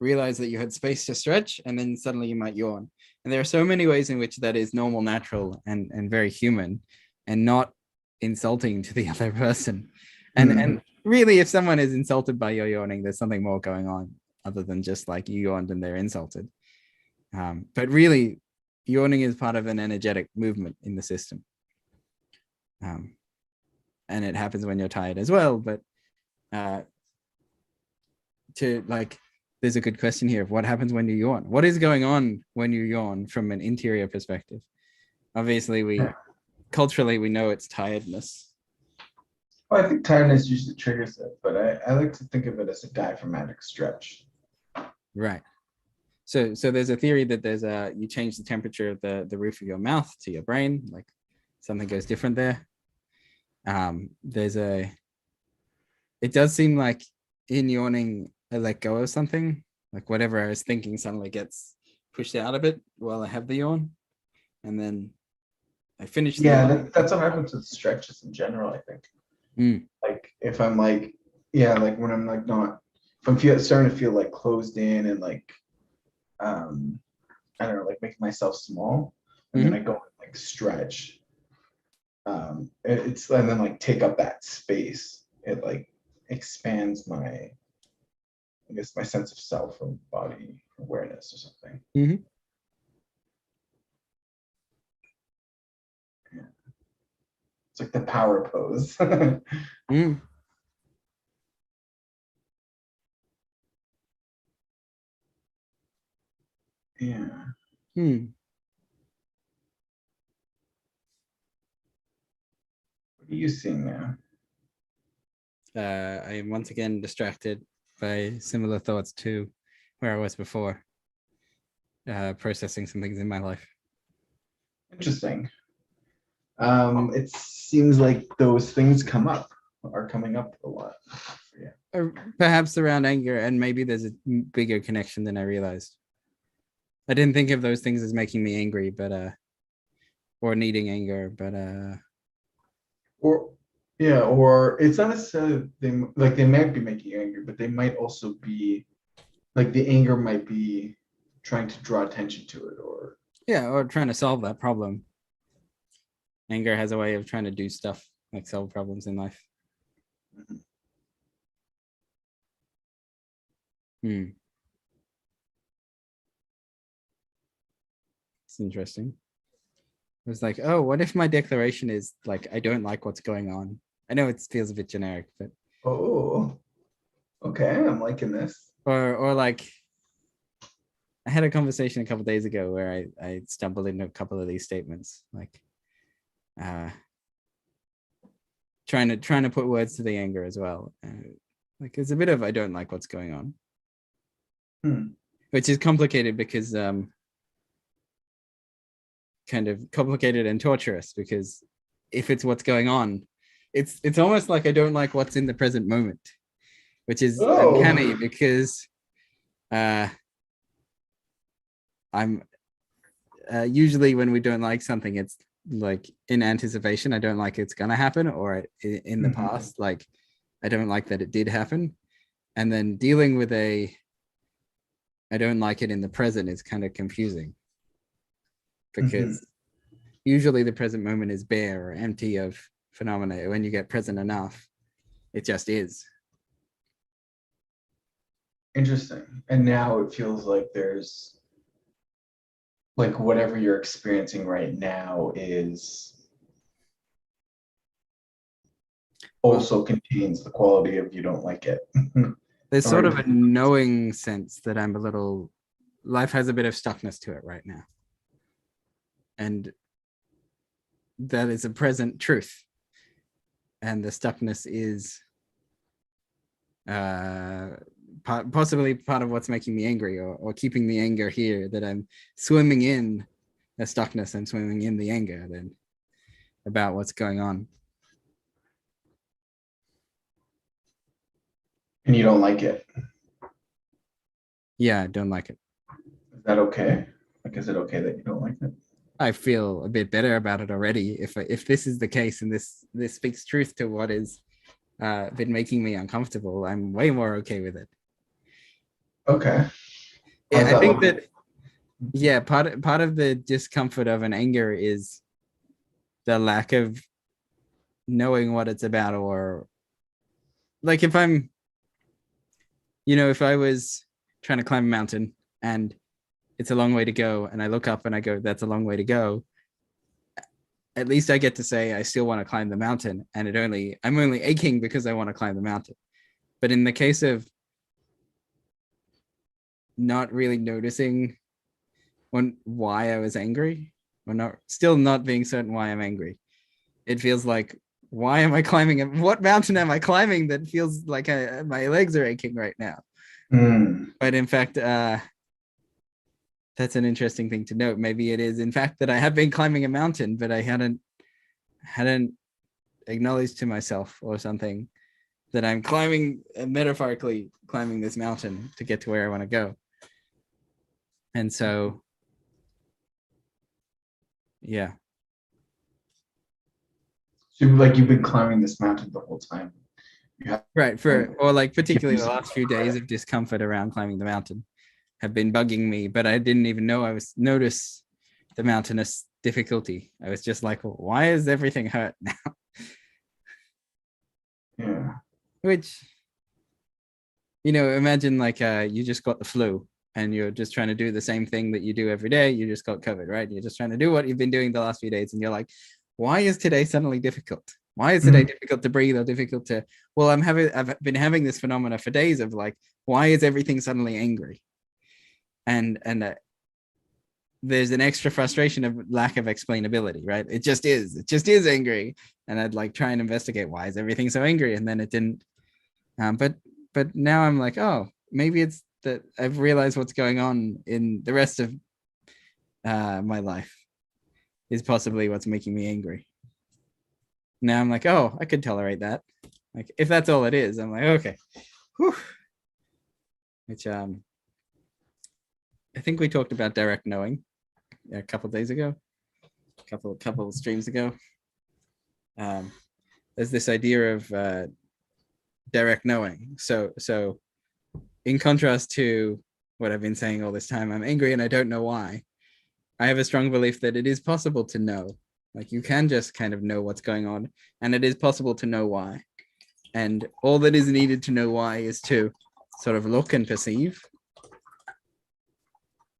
realize that you had space to stretch, and then suddenly you might yawn. And there are so many ways in which that is normal, natural, and very human, and not insulting to the other person. And really, if someone is insulted by your yawning, there's something more going on other than just like you yawned and they're insulted. But really, yawning is part of an energetic movement in the system. And it happens when you're tired as well. But there's a good question here of what happens when you yawn. What is going on when you yawn from an interior perspective? Obviously, culturally, we know it's tiredness. Well, I think tiredness usually triggers it, but I like to think of it as a diaphragmatic stretch. Right. So there's a theory that you change the temperature of the roof of your mouth to your brain, like something goes different there. It does seem like in yawning, I let go of something, like whatever I was thinking suddenly gets pushed out of it while I have the yawn. And then I finish. That's what happens with stretches in general, I think. Like if I'm like, like when I'm like not, if I'm starting to feel like closed in and like, I don't know, like making myself small, and then I go and like stretch. It's and then like take up that space. It like expands my sense of self or body awareness or something. Yeah. It's like the power pose. Yeah. What are you seeing now? I am once again distracted by similar thoughts to where I was before, processing some things in my life. Interesting. It seems like those things are coming up a lot. Yeah. Or perhaps around anger, and maybe there's a bigger connection than I realized. I didn't think of those things as making me angry, but or needing anger, but or it's not necessarily they might be making you angry, but they might also be like the anger might be trying to draw attention to it, or trying to solve that problem. Anger has a way of trying to do stuff like solve problems in life. It's interesting. It was like, oh, what if my declaration is like, I don't like what's going on? I know it feels a bit generic, but okay, I'm liking this. Or like, I had a conversation a couple of days ago where I stumbled into a couple of these statements, like trying to put words to the anger as well. Like it's a bit of I don't like what's going on, which is complicated because kind of complicated and torturous, because if it's what's going on, it's almost like I don't like what's in the present moment, which is uncanny because I'm usually when we don't like something, it's like in anticipation, I don't like it's gonna happen, or in the past, like I don't like that it did happen. And then dealing with I don't like it in the present is kind of confusing, because usually the present moment is bare or empty of phenomena. When you get present enough, it just is. Interesting. And now it feels like there's like whatever you're experiencing right now is also contains the quality of you don't like it. There's sort of a knowing sense that I'm life has a bit of stuckness to it right now. And that is a present truth. And the stuckness is possibly part of what's making me angry, or keeping the anger here, that I'm swimming in the stuckness and swimming in the anger then about what's going on. And you don't like it. Yeah, I don't like it. Is that okay? Like, is it okay that you don't like it? I feel a bit better about it already. If this is the case and this speaks truth to what is been making me uncomfortable, I'm way more okay with it. Okay. Yeah, How's I that think look? that yeah, part of the discomfort of an anger is the lack of knowing what it's about, or like if I'm, if I was trying to climb a mountain and it's a long way to go, and I look up and I go, that's a long way to go. At least I get to say I still want to climb the mountain, and I'm only aching because I want to climb the mountain. But in the case of not really noticing why I was angry, or not being certain why I'm angry, it feels like, why am I climbing? What mountain am I climbing that feels like my legs are aching right now? Hmm. But in fact, that's an interesting thing to note. Maybe it is, in fact, that I have been climbing a mountain, but I hadn't acknowledged to myself or something that I'm climbing, metaphorically climbing this mountain to get to where I want to go. And so, yeah, So like you've been climbing this mountain the whole time. You right. haven't Or like give particularly the yourself last few days credit. of discomfort around climbing the mountain have been bugging me, but I didn't even know I was notice the mountainous difficulty. I was just like, why is everything hurt now? Yeah. Which, imagine like you just got the flu and you're just trying to do the same thing that you do every day. You just got COVID, right? You're just trying to do what you've been doing the last few days, and you're like, why is today suddenly difficult? Why is today Mm. difficult to breathe or difficult to? Well, I've been having this phenomena for days of like, why is everything suddenly angry? And there's an extra frustration of lack of explainability, right? It just is angry, and I'd like try and investigate why is everything so angry, and then it didn't. But now I'm like, oh, maybe it's that I've realized what's going on in the rest of my life is possibly what's making me angry. Now I'm like, oh, I could tolerate that. Like if that's all it is, I'm like, okay. Whew. Which I think we talked about direct knowing a couple of days ago, couple of streams ago. Um, there's this idea of direct knowing. So in contrast to what I've been saying all this time, I'm angry and I don't know why. I have a strong belief that it is possible to know. Like you can just kind of know what's going on, and it is possible to know why. And all that is needed to know why is to sort of look and perceive.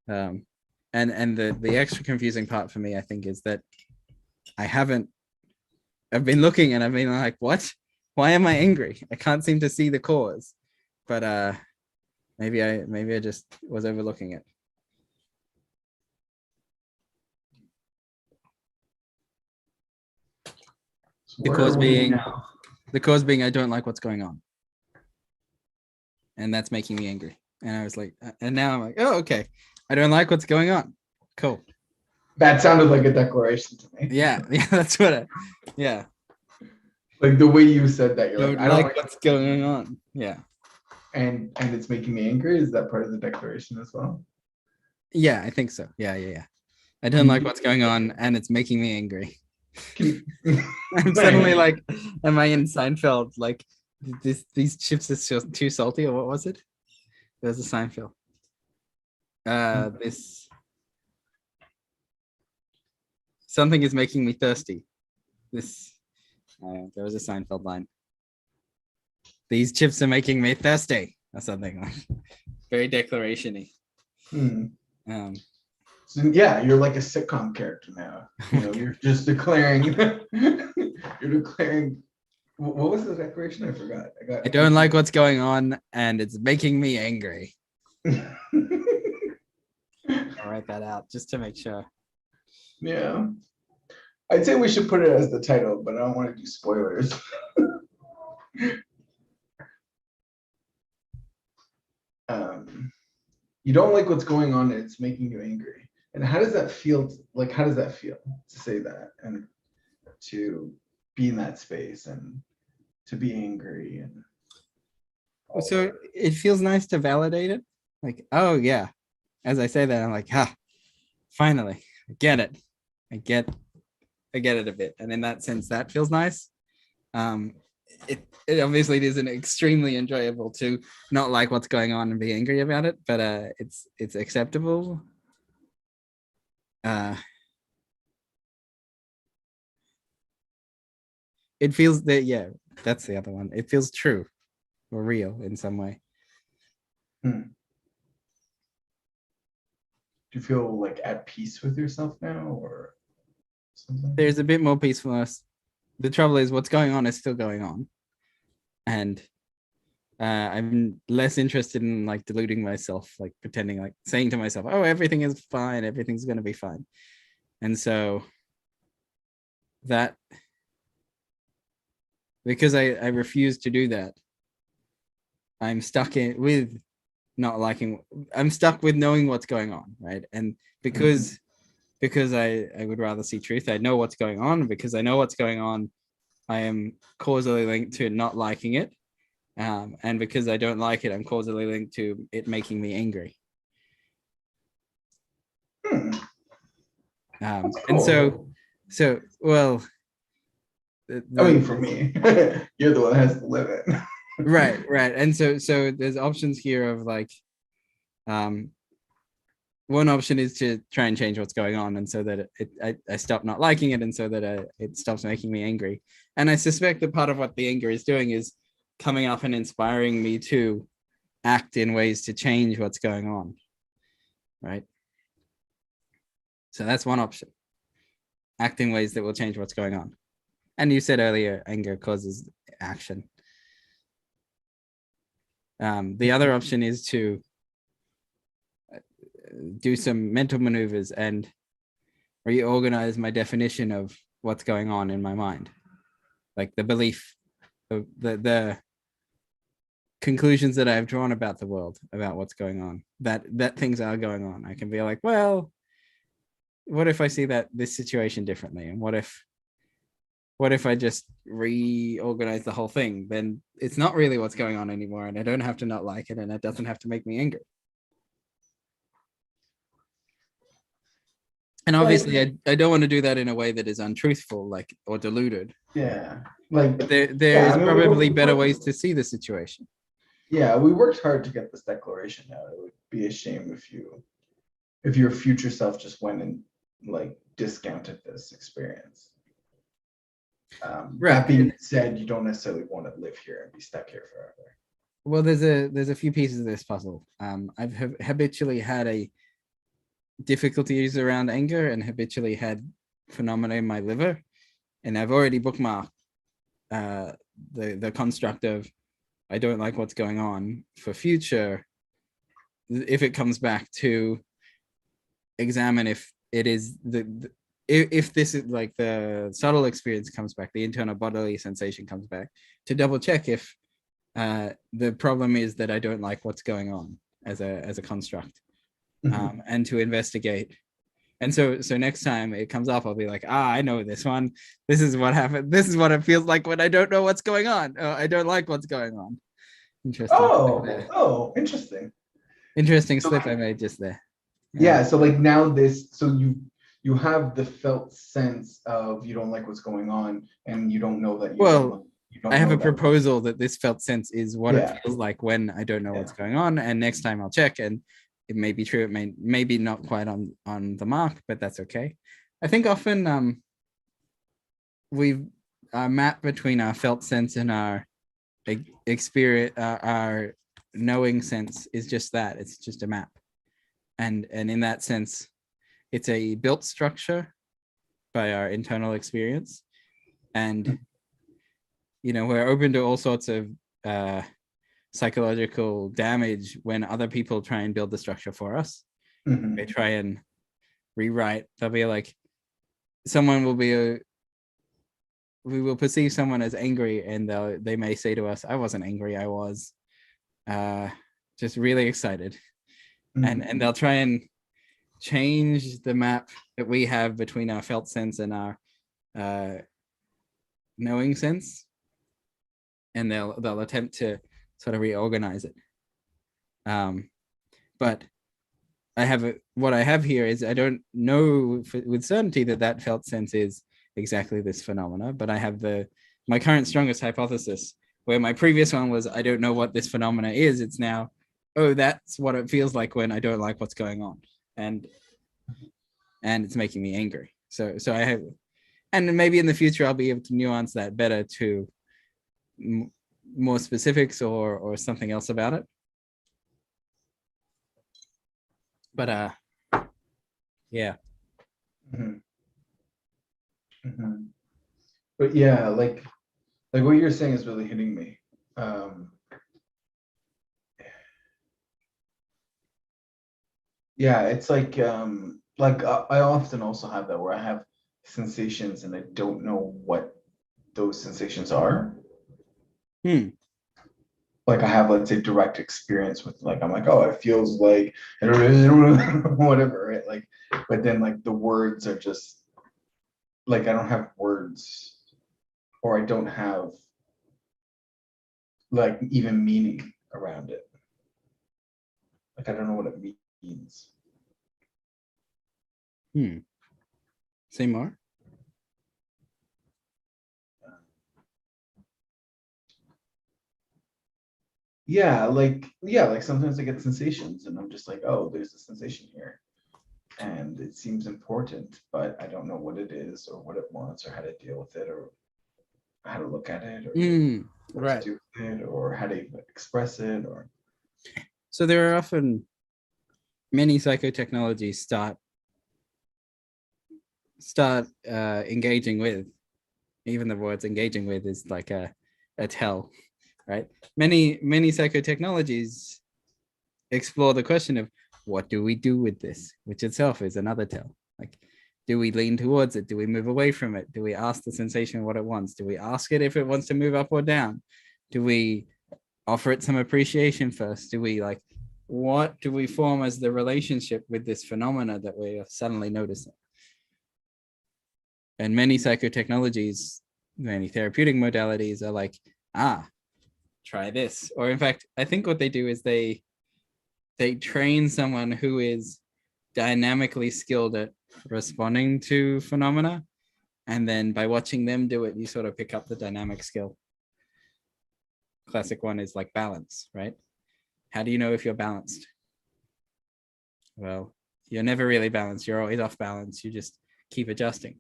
And the extra confusing part for me, I think, is that I've been looking and I've been like, what? Why am I angry? I can't seem to see the cause. But maybe I just was overlooking it. So The where are cause we being now? the cause being I don't like what's going on, and that's making me angry. And I was like, and now I'm like, oh, okay, I don't like what's going on. Cool. That sounded like a declaration to me. Yeah, yeah, that's what yeah. Like the way you said that, you're like, Don't I don't like like what's going on. Yeah. and it's making me angry. Is that part of the declaration as well? Yeah, I think so. Yeah. I don't Can you like give what's going on, and it's making me angry. can I'm suddenly like, am I in Seinfeld? Like, these chips are just too salty, or what was it? There's a Seinfeld. This something is making me thirsty. This there was a Seinfeld line. These chips are making me thirsty, or something like very declaration-y. Hmm. Um, So, yeah, you're like a sitcom character now. You're just declaring. You're declaring. What was the declaration? I forgot. I don't like what's going on, and it's making me angry. I'll write that out just to make sure. Yeah, I'd say we should put it as the title, but I don't want to do spoilers. You don't like what's going on, and it's making you angry. And how does that feel? Like, how does that feel to say that and to be in that space and to be angry and all So that? it feels nice to validate it. Like, oh yeah. As I say that, I'm like, finally, I get it. I get it a bit. And in that sense, that feels nice. Um, it obviously isn't extremely enjoyable to not like what's going on and be angry about it, but it's acceptable. It feels that, yeah, that's the other one. It feels true or real in some way. Hmm. Do you feel like at peace with yourself now or something? There's a bit more peacefulness. The trouble is, what's going on is still going on, and I'm less interested in like deluding myself, like pretending, like saying to myself, "Oh, everything is fine. Everything's gonna be fine." And so that, because I refuse to do that, I'm stuck in with not liking. I'm stuck with knowing what's going on, right? And because I would rather see truth, I know what's going on. Because I know what's going on, I am causally linked to not liking it. And because I don't like it, I'm causally linked to it making me angry. That's And cool. so well, I mean, for me, you're the one that has to live it. right. And so there's options here of like, um, one option is to try and change what's going on, and so that I stop not liking it, and so that it stops making me angry. And I suspect that part of what the anger is doing is coming up and inspiring me to act in ways to change what's going on, right? So that's one option: act in ways that will change what's going on. And you said earlier, anger causes action. The other option is to do some mental maneuvers and reorganize my definition of what's going on in my mind, like the belief of the conclusions that I've drawn about the world, about what's going on, that things are going on. I can be like, well, what if I see that this situation differently, and what if I just reorganize the whole thing? Then it's not really what's going on anymore, and I don't have to not like it, and it doesn't have to make me angry. And Like, obviously, I don't want to do that in a way that is untruthful, like, or deluded. yeah, like, But there yeah, is I mean, probably better ways to see the situation. yeah, we worked hard to get this declaration out. It would be a shame if your future self just went and like discounted this experience. Right. That being said, you don't necessarily want to live here and be stuck here forever. Well, there's a few pieces of this puzzle. I've habitually had a difficulties around anger and habitually had phenomena in my liver, and I've already bookmarked uh, the construct of I don't like what's going on for future. If it comes back, to examine if it is if this is like the subtle experience comes back, the internal bodily sensation comes back, to double check if the problem is that I don't like what's going on as a construct, and to investigate. And so next time it comes up, I'll be like, I know this one. This is what happened. This is what it feels like when I don't know what's going on. I don't like what's going on. Interesting. Interesting. Interesting So slip I made just there. yeah, so like now this, so you have the felt sense of you don't like what's going on, and you don't know that Well, you I don't have know a that. proposal that this felt sense is what it Yeah, feels like when I don't know yeah. what's going on. And next time I'll check, and it may be true. It may be not quite on the mark, but that's okay. I think often we map between our felt sense and our experience, our knowing sense is just that. It's just a map, and in that sense, it's a built structure by our internal experience, and we're open to all sorts of psychological damage when other people try and build the structure for us. Mhm. They try and rewrite. They'll be like, someone will be we will perceive someone as angry, and they may say to us, I wasn't angry, I was just really excited. And they'll try and change the map that we have between our felt sense and our knowing sense, and they'll attempt to sort of reorganize it. but what I have here is I don't know with certainty that felt sense is exactly this phenomena, but I have my current strongest hypothesis, where my previous one was I don't know what this phenomena is. It's now, oh, that's what it feels like when I don't like what's going on, and it's making me angry. So I have, and maybe in the future I'll be able to nuance that better to more specifics or something else about it. But yeah. Mhm. Mhm. But yeah, like what you're saying is really hitting me. Yeah, it's like I often also have that where I have sensations and I don't know what those sensations are. Like I have, let's say, direct experience with, like, I'm like, oh, it feels like whatever, right? Like, but then like the words are just like I don't have words, or I don't have like even meaning around it. Like I don't know what it means. Say more. Yeah, like sometimes I get sensations and I'm just like, oh, there's a sensation here. And it seems important, but I don't know what it is or what it wants or how to deal with it or how to look at it or what Right. to do with it or how to express it or. So there are often many psychotechnologies start engaging with, even the words engaging with is like a tell, right? Many psychotechnologies explore the question of what do we do with this, which itself is another tell. Like, do we lean towards it? Do we move away from it? Do we ask the sensation what it wants? Do we ask it if it wants to move up or down? Do we offer it some appreciation first? Do we like, what do we form as the relationship with this phenomena that we are suddenly noticing? And many psychotechnologies, many therapeutic modalities are like, try this. Or in fact, I think what they do is they train someone who is dynamically skilled at responding to phenomena. And then by watching them do it, you sort of pick up the dynamic skill. Classic one is like balance, right? How do you know if you're balanced? Well, you're never really balanced. You're always off balance. You just keep adjusting.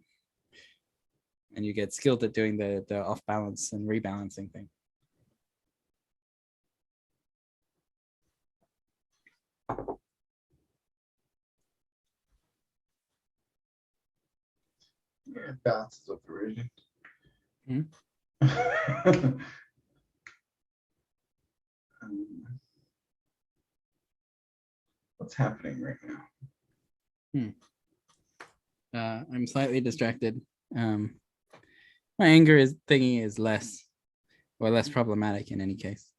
And you get skilled at doing the off balance and rebalancing thing. Yeah, balance is overrated. What's happening right now? I'm slightly distracted. My anger thingy is less problematic in any case.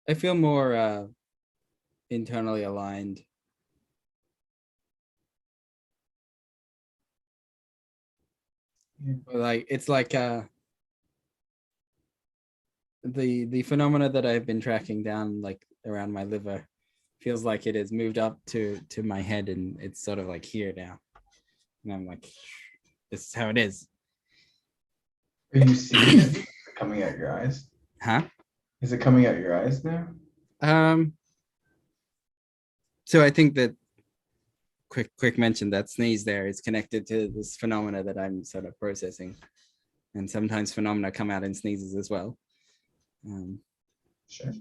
I feel more internally aligned. Yeah. Like it's like the phenomena that I've been tracking down like around my liver feels like it has moved up to my head and it's sort of like here now. And I'm like, this is how it is. Are you seeing it coming out your eyes? Huh? Is it coming out your eyes now? So I think that quick mention that sneeze there is connected to this phenomena that I'm sort of processing. And sometimes phenomena come out in sneezes as well. Sure.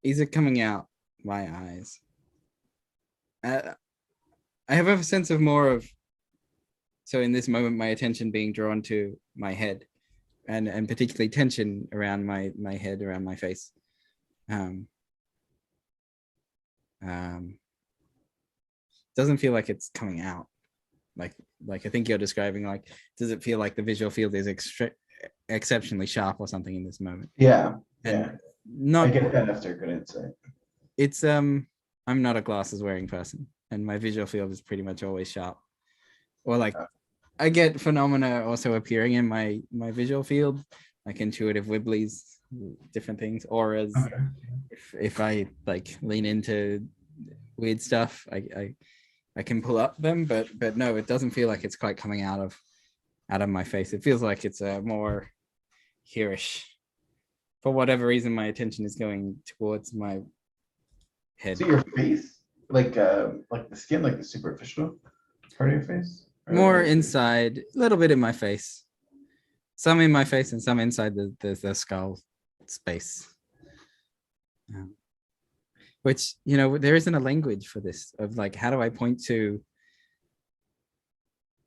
Is it coming out my eyes? I have a sense of more of, so in this moment, my attention being drawn to my head and particularly tension around my head, around my face. Doesn't feel like it's coming out. Like I think you're describing, like, does it feel like the visual field is exceptionally sharp or something in this moment? Yeah. And Yeah. not, I get that after a good insight. it's I'm not a glasses wearing person and my visual field is pretty much always sharp, or like I get phenomena also appearing in my visual field, like intuitive wibblies, different things, auras. Okay. If I like lean into weird stuff, I can pull up them, but no, it doesn't feel like it's quite coming out of my face. It feels like it's a more hereish. For whatever reason, my attention is going towards my head. So your face, like the skin, like the superficial part of your face? More inside, a little bit in my face. Some in my face and some inside the skull space. Which, you know, there isn't a language for this of like, how do I point to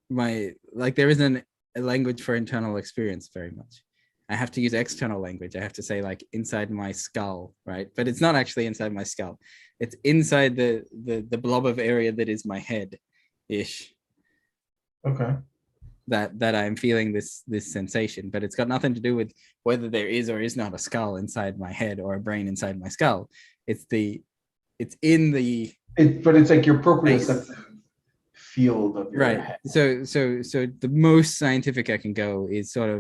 my, like, there isn't a language for internal experience very much. I have to use external language. I have to say like inside my skull, right? But it's not actually inside my skull. It's inside the blob of area that is my head ish. Okay. That I'm feeling this sensation, but it's got nothing to do with whether there is or is not a skull inside my head or a brain inside my skull. It's in the But it's like your proprioceptive field of your right. head. So the most scientific I can go is sort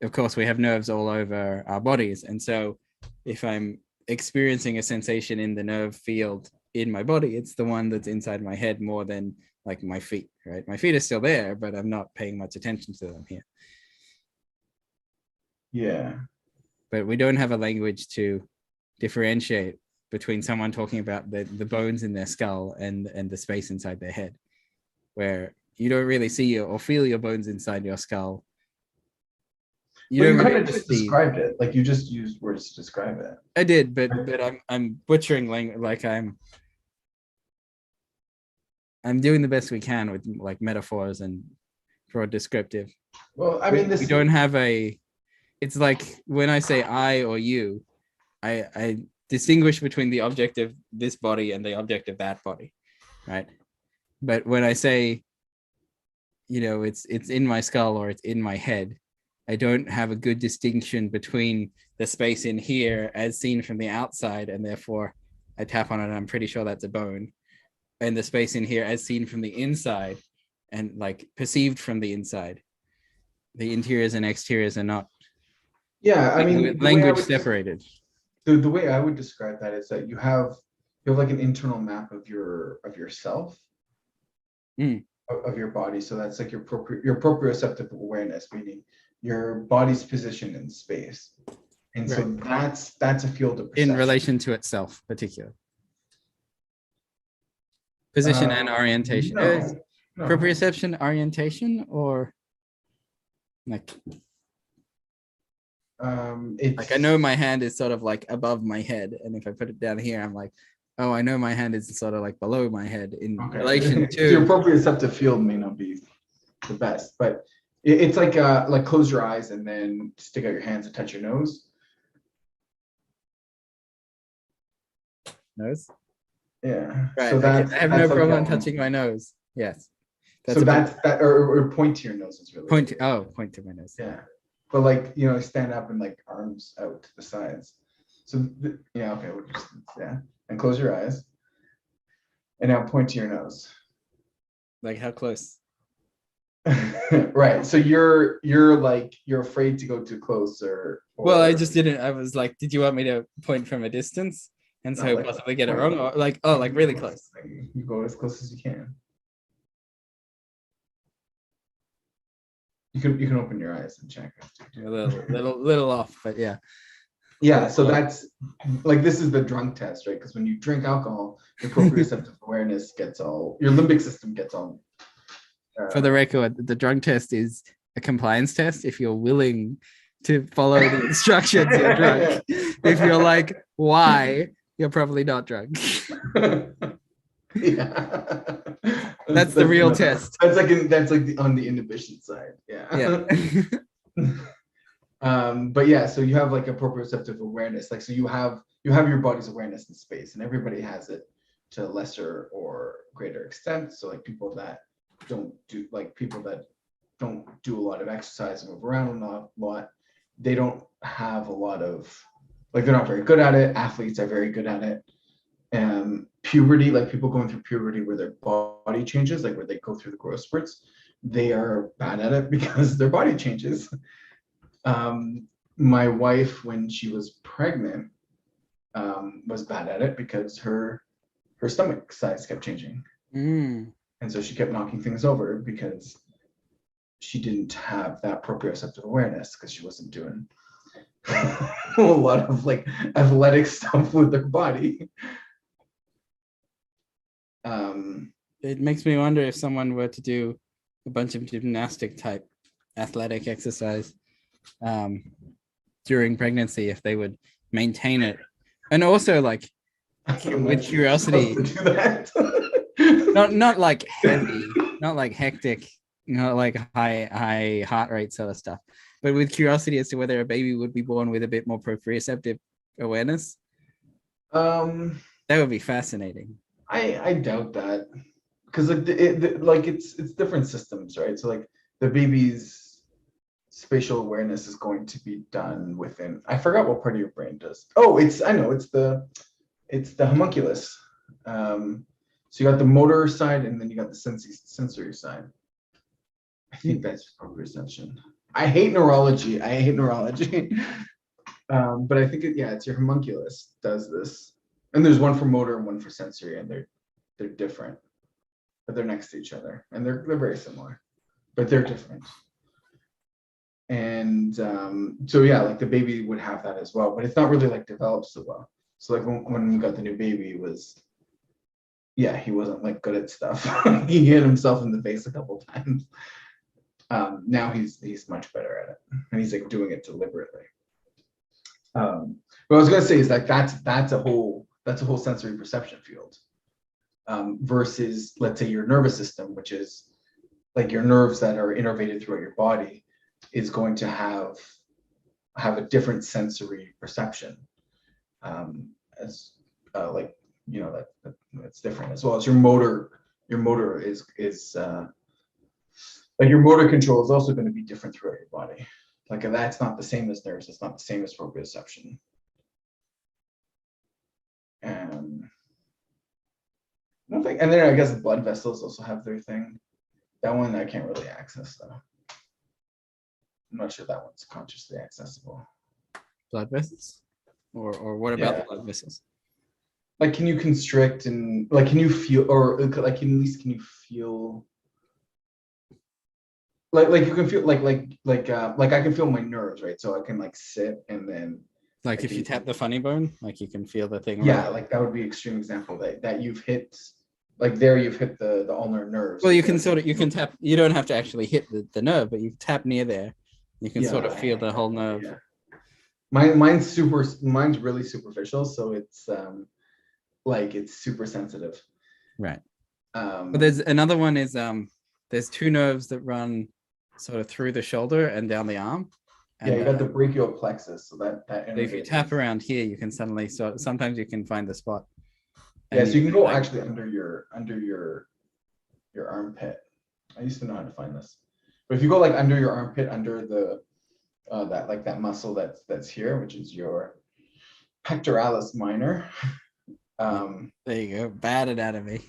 of course, we have nerves all over our bodies, and so if I'm experiencing a sensation in the nerve field in my body, it's the one that's inside my head more than like my feet, right? My feet are still there, but I'm not paying much attention to them here. Yeah. But we don't have a language to differentiate between someone talking about the bones in their skull and the space inside their head, where you don't really see or feel your bones inside your skull. You kind of just described it. Like you just used words to describe it. I did, but I'm butchering language. Like I'm doing the best we can with like metaphors and for descriptive. Well, I mean, we don't have a. It's like when I say I or you, I distinguish between the object of this body and the object of that body, right? But when I say, you know, it's in my skull or it's in my head, I don't have a good distinction between the space in here as seen from the outside, and therefore I tap on it and I'm pretty sure that's a bone, and the space in here as seen from the inside and like perceived from the inside. The interiors and exteriors are not. Yeah, I mean, language separated. The way I would describe that is that you have like an internal map of yourself, of your body. So that's like your proprioceptive awareness, meaning your body's position in space. And right. So that's a field of perception. In relation to itself, particular. Position and orientation. No. Proprioception, orientation, or like it's like I know my hand is sort of like above my head, and if I put it down here, I'm like, oh, I know my hand is sort of like below my head in relation to your proprioceptive field may not be the best, but it's like close your eyes and then stick out your hands and touch your nose. Nose? Yeah. Right. So I have no problem touching my nose. Yes. That's so that's that, or point to your nose is really point to my nose. Yeah. But like, you know, stand up and like arms out to the sides. So yeah, okay, we'll just, yeah. And close your eyes. And now point to your nose. Like how close? Right. So you're afraid to go too close or well, I just didn't. I was like, did you want me to point from a distance? And so like, possibly get it wrong, or like, oh, like really close. You go as close as you can. You can open your eyes and check. A little off, but yeah. Yeah, so that's like, this is the drunk test, right? Because when you drink alcohol, your proprioceptive awareness gets all, your limbic system gets all. For the record, the drunk test is a compliance test. If you're willing to follow the instructions, you're drunk. If you're like, why? You're probably not drunk. Yeah. That's the real test. That's like on the inhibition side. Yeah. But yeah, so you have like a proprioceptive awareness. Like, so you have your body's awareness in space, and everybody has it to lesser or greater extent. So like people that don't do a lot of exercise and move around a lot, they don't have a lot of, like, they're not very good at it. Athletes are very good at it. Puberty, like people going through puberty where their body body changes, like where they go through the growth spurts, they are bad at it because their body changes. My wife, when she was pregnant, was bad at it because her stomach size kept changing. Mm. And so she kept knocking things over because she didn't have that proprioceptive awareness because she wasn't doing a lot of like athletic stuff with her body. It makes me wonder if someone were to do a bunch of gymnastic type athletic exercise during pregnancy, if they would maintain it. And also like with curiosity, not like heavy, not like hectic, not like high heart rate sort of stuff, but with curiosity as to whether a baby would be born with a bit more proprioceptive awareness. That would be fascinating. I doubt that, because like it's different systems, right? So like the baby's spatial awareness is going to be done within, I forgot what part of your brain does. Oh, I know it's the homunculus. So you got the motor side and then you got the sensory side. I think that's proprioception. I hate neurology. But I think it's your homunculus does this. And there's one for motor and one for sensory, and they're different, but they're next to each other, and they're very similar, but they're different. And so yeah, like the baby would have that as well, but it's not really like developed so well. So like when we got the new baby, he wasn't like good at stuff. He hit himself in the face a couple times. Now he's much better at it, and he's like doing it deliberately. What I was gonna say is like that's a whole sensory perception field, versus let's say your nervous system, which is like your nerves that are innervated throughout your body, is going to have a different sensory perception, as like that's different, as well as your motor. Your motor is like your motor control is also going to be different throughout your body. Like that's not the same as nerves. It's not the same as proprioception. And I don't think, and then I guess the blood vessels also have their thing. That one I can't really access though. I'm not sure that one's consciously accessible. Blood vessels, or what about the blood vessels? Like, can you constrict and like, can you feel, or like, at least can you feel? Like you can feel like I can feel my nerves, right? So I can like sit and then like if you tap the funny bone, like you can feel the thing. Yeah, like that would be an extreme example that you've hit, like there you've hit the ulnar nerves. Well, you can tap. You don't have to actually hit the nerve, but you tap near there. You can sort of feel the whole nerve. Yeah. Mine's really superficial, so it's like it's super sensitive. Right. But there's another one is there's two nerves that run sort of through the shoulder and down the arm. And, you got the brachial plexus, so that if you tap around here, you can suddenly sometimes you can find the spot. Yeah, so you can go actually under your armpit. I used to know how to find this, but if you go like under your armpit, under the that muscle that's here, which is your pectoralis minor. There you go. Bad anatomy.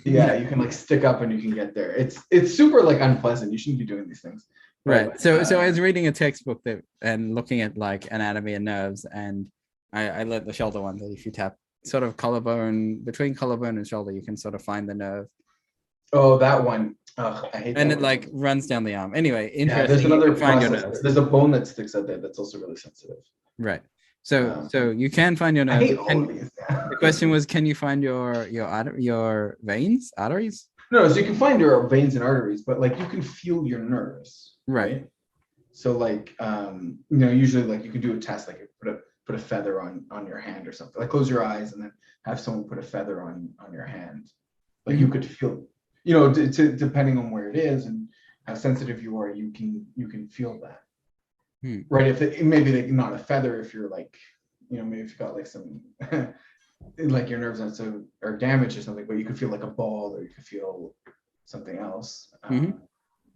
Yeah, you can like stick up and you can get there. It's super like unpleasant. You shouldn't be doing these things. Right. So I was reading a textbook and looking at like anatomy and nerves, and I learned the shoulder one, that if you tap sort of between collarbone and shoulder, you can sort of find the nerve. Oh, that one. Ugh, I hate that. And it like runs down the arm. Anyway, interesting. Yeah, there's another process. There's a bone that sticks out there that's also really sensitive. Right. So you can find your nerve. I hate all of these. The question was, can you find your veins, arteries? No, so you can find your veins and arteries, but like you can feel your nerves. Right. So like usually like you can do a test, like put a feather on your hand or something. Like close your eyes and then have someone put a feather on your hand. Like you could feel, depending on where it is and how sensitive you are, you can feel that. Right. If it maybe like not a feather, if you're like, maybe if you got like some like your nerves are damaged or something, but you could feel like a ball, or you could feel something else.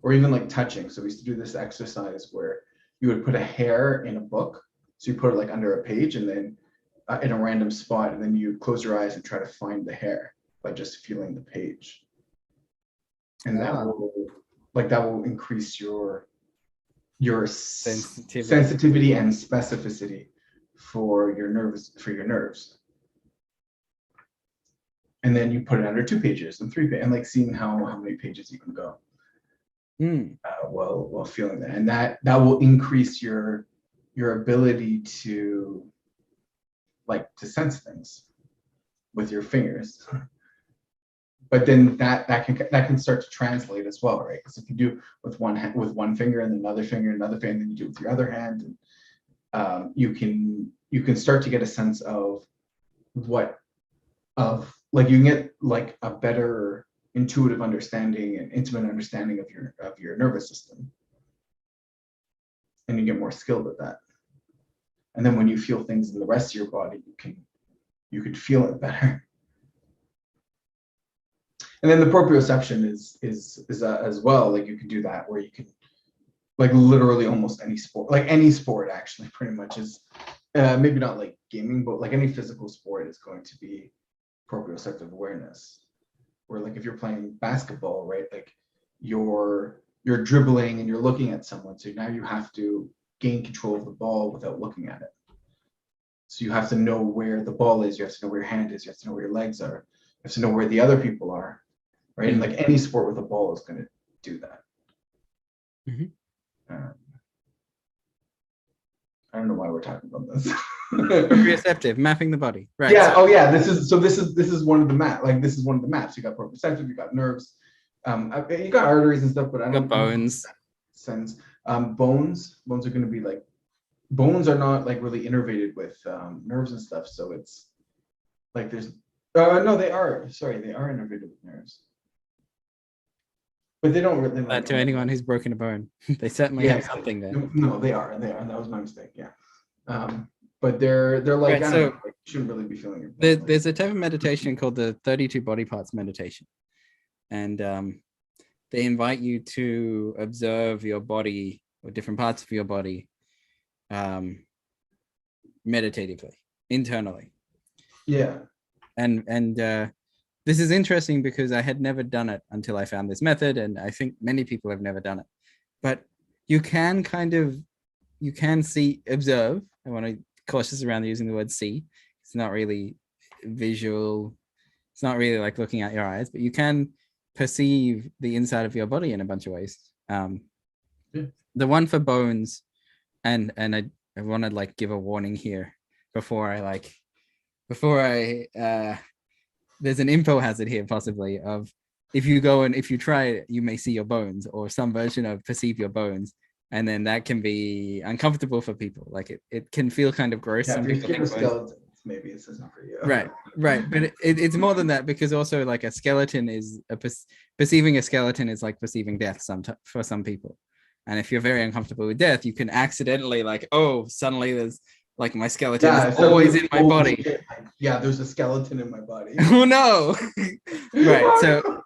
Or even like touching. So we used to do this exercise where you would put a hair in a book. So you put it like under a page and then in a random spot, and then you close your eyes and try to find the hair by just feeling the page. and that will increase your sensitivity and specificity for your nerves. And then you put it under 2 pages and 3 pages, and like seeing how many pages you can go while feeling that, and that will increase your ability to sense things with your fingers. But then that can start to translate as well, right? Because if you do with one finger and another finger, and then you do it with your other hand, and you can start to get a sense of you can get like a better intuitive understanding and intimate understanding of your nervous system, and you get more skilled at that. And then when you feel things in the rest of your body, you can feel it better. And then the proprioception is as well. Like you can do that where you can, like literally almost any sport actually pretty much is, maybe not like gaming, but like any physical sport is going to be proprioceptive awareness. Where like if you're playing basketball, right, like you're dribbling and you're looking at someone, so now you have to gain control of the ball without looking at it. So you have to know where the ball is, you have to know where your hand is, you have to know where your legs are, you have to know where the other people are, right? And like any sport with a ball is going to do that. I don't know why we're talking about this. Proprioceptive, mapping the body, right? Yeah. Oh, yeah. This is one of the maps. Like this is one of the maps. You got proprioceptive, you got nerves, you got arteries and stuff, but I don't. Bones. Sense. Bones are going to be like. Bones are not like really innervated with nerves and stuff, so it's like there's. No, they are. Sorry, they are innervated with nerves. But they don't really. Like, to anyone who's broken a bone, they certainly have something there. No, they are. That was my mistake. Yeah. But they're like, right, so you shouldn't really be feeling it. There's a type of meditation called the 32 body parts meditation, and they invite you to observe your body or different parts of your body meditatively, internally. Yeah. And this is interesting because I had never done it until I found this method, and I think many people have never done it. But you can observe. I want to be cautious around using the word see. It's not really visual. It's not really like looking at your eyes, but you can perceive the inside of your body in a bunch of ways. The one for bones, and I want to like give a warning here before I there's an info hazard here possibly of if you go and if you try it, you may see your bones or some version of perceive your bones. And then that can be uncomfortable for people. Like it can feel kind of gross. Yeah, if you're scared of skeletons, maybe this isn't for you. Right. But it's more than that, because also like a skeleton is perceiving a skeleton is like perceiving death for some people. And if you're very uncomfortable with death, you can accidentally like, oh, suddenly there's like my skeleton is always in my body. Yeah, there's a skeleton in my body. Oh no. Right. So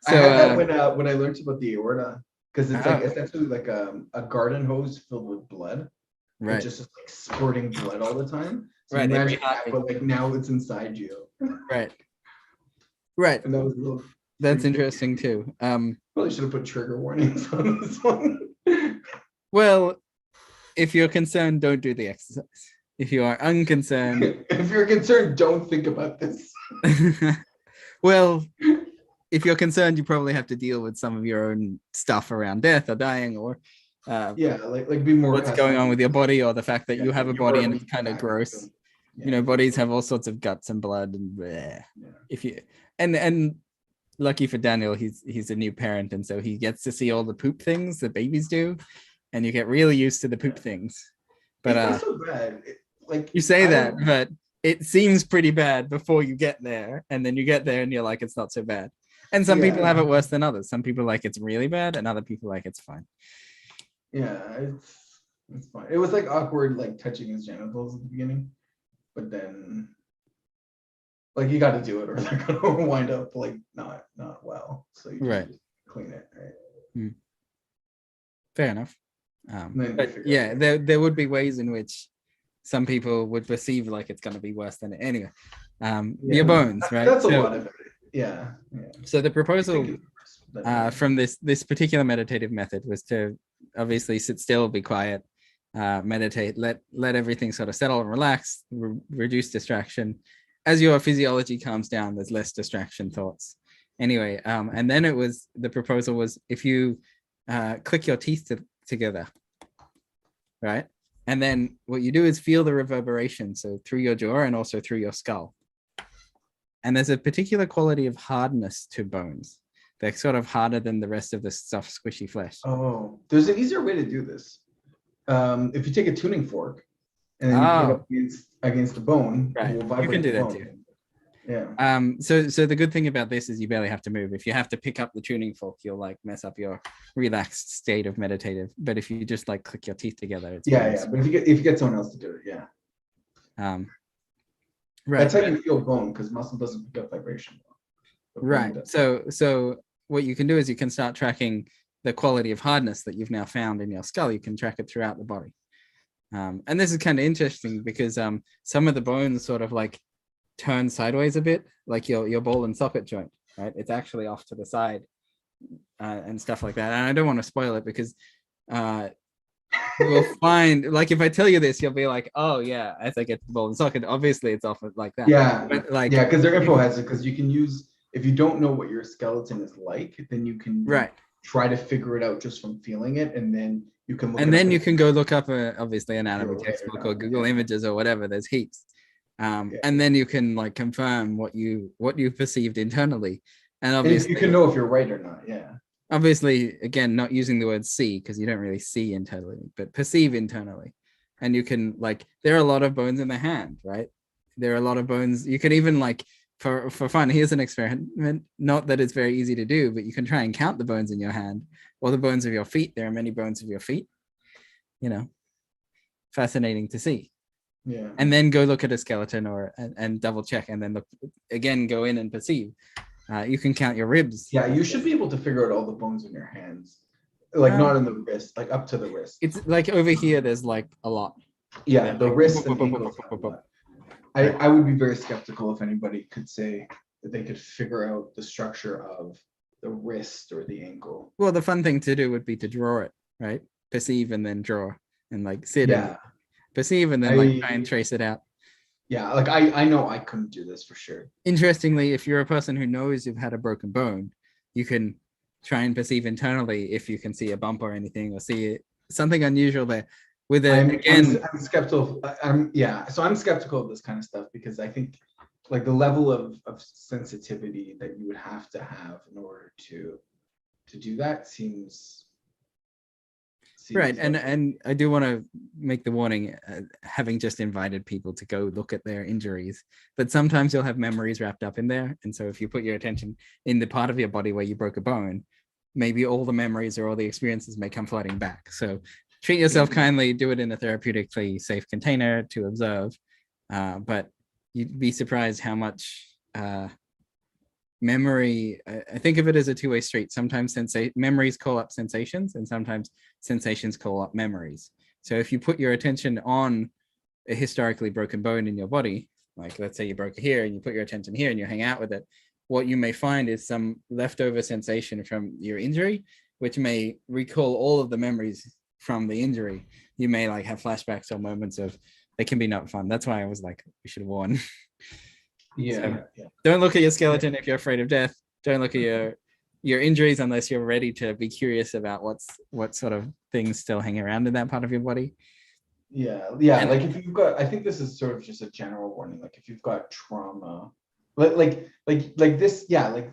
I had that when I learned about the aorta. Because it's like essentially like a garden hose filled with blood, right? Just like squirting blood all the time. So right. But like now it's inside you. Right. And that was that's interesting too. Probably should have put trigger warnings on this one. Well, if you're concerned, don't do the exercise. If you are unconcerned, if you're concerned, don't think about this. Well. If you're concerned, you probably have to deal with some of your own stuff around death or dying, or like be more what's going on with your body, or the fact that you have a body and it's kind of gross. You know, bodies have all sorts of guts and blood, and if you and lucky for Daniel, he's a new parent, and so he gets to see all the poop things that babies do, and you get really used to the poop things. But it's so bad. You say that, but it seems pretty bad before you get there, and then you get there and you're like, it's not so bad. And some people have it worse than others. Some people like it's really bad, and other people like it's fine. Yeah, it's fine. It was like awkward, like touching his genitals at the beginning, but then like you got to do it, or they're gonna wind up like not well. So you just clean it, right? Fair enough. But yeah, there would be ways in which some people would perceive like it's going to be worse than it anyway. Your bones, right? That's a lot of it. Yeah. So the proposal from this particular meditative method was to obviously sit still, be quiet, meditate, let everything sort of settle and relax, reduce distraction. As your physiology calms down, there's less distraction thoughts. Anyway, and then the proposal was if you click your teeth together, right? And then what you do is feel the reverberation, so through your jaw and also through your skull. And there's a particular quality of hardness to bones. They're sort of harder than the rest of the soft, squishy flesh. Oh, there's an easier way to do this. If you take a tuning fork and then you put it up against the bone, right. it will vibrate. You can do the that bone. too. Yeah. So the good thing about this is you barely have to move. If you have to pick up the tuning fork, you'll like mess up your relaxed state of meditative. But if you just like click your teeth together, it's But if you get someone else to do it, yeah. Right. That's how you feel bone, because muscle doesn't pick up vibration. Right. So what you can do is you can start tracking the quality of hardness that you've now found in your skull. You can track it throughout the body. And this is kind of interesting because some of the bones sort of like turn sideways a bit, like your ball and socket joint, right? It's actually off to the side and stuff like that. And I don't want to spoil it because you'll find, like, if I tell you this, you'll be like, oh yeah, as I get to the ball and socket, obviously it's off like that. Yeah, but like, yeah, because they're info heads, because you can use, if you don't know what your skeleton is like, then you can try to figure it out just from feeling it, and then you can look you can go look up obviously anatomy textbook or Google Images or whatever. There's heaps. And then you can like confirm what you perceived internally, and obviously you can know if you're right or not. Yeah, obviously, again, not using the word see, because you don't really see internally, but perceive internally. And you can, like, there are a lot of bones in the hand, right? There are a lot of bones. You can even, like, for fun, here's an experiment, not that it's very easy to do, but you can try and count the bones in your hand or the bones of your feet. There are many bones of your feet, fascinating to see. Yeah. And then go look at a skeleton and double check, and then look again, go in and perceive. You can count your ribs. Yeah, you should be able to figure out all the bones in your hands, like not in the wrist, like up to the wrist. It's like over here, there's like a lot. Yeah, the wrist and ankles. I would be very skeptical if anybody could say that they could figure out the structure of the wrist or the ankle. Well, the fun thing to do would be to draw it, right? Perceive and then draw, and like sit and perceive and then like try and trace it out. Yeah, like I know I couldn't do this for sure. Interestingly, if you're a person who knows you've had a broken bone, you can try and perceive internally if you can see a bump or anything, or see something unusual there. I'm skeptical. I'm skeptical of this kind of stuff, because I think like the level of sensitivity that you would have to have in order to do that seems right. And I do want to make the warning, having just invited people to go look at their injuries, but sometimes you'll have memories wrapped up in there. And so if you put your attention in the part of your body where you broke a bone, maybe all the memories or all the experiences may come flooding back. So treat yourself kindly, do it in a therapeutically safe container to observe. But you'd be surprised how much memory, I think of it as a two-way street. Sometimes memories call up sensations, and sometimes sensations call up memories. So if you put your attention on a historically broken bone in your body, like let's say you broke here and you put your attention here and you hang out with it, what you may find is some leftover sensation from your injury, which may recall all of the memories from the injury. You may like have flashbacks or moments of, they can be not fun. That's why I was like, we should warn. Don't look at your skeleton if you're afraid of death. Don't look at your injuries unless you're ready to be curious about what sort of things still hang around in that part of your body. And like if you've got, I think this is sort of just a general warning, like if you've got trauma, like this,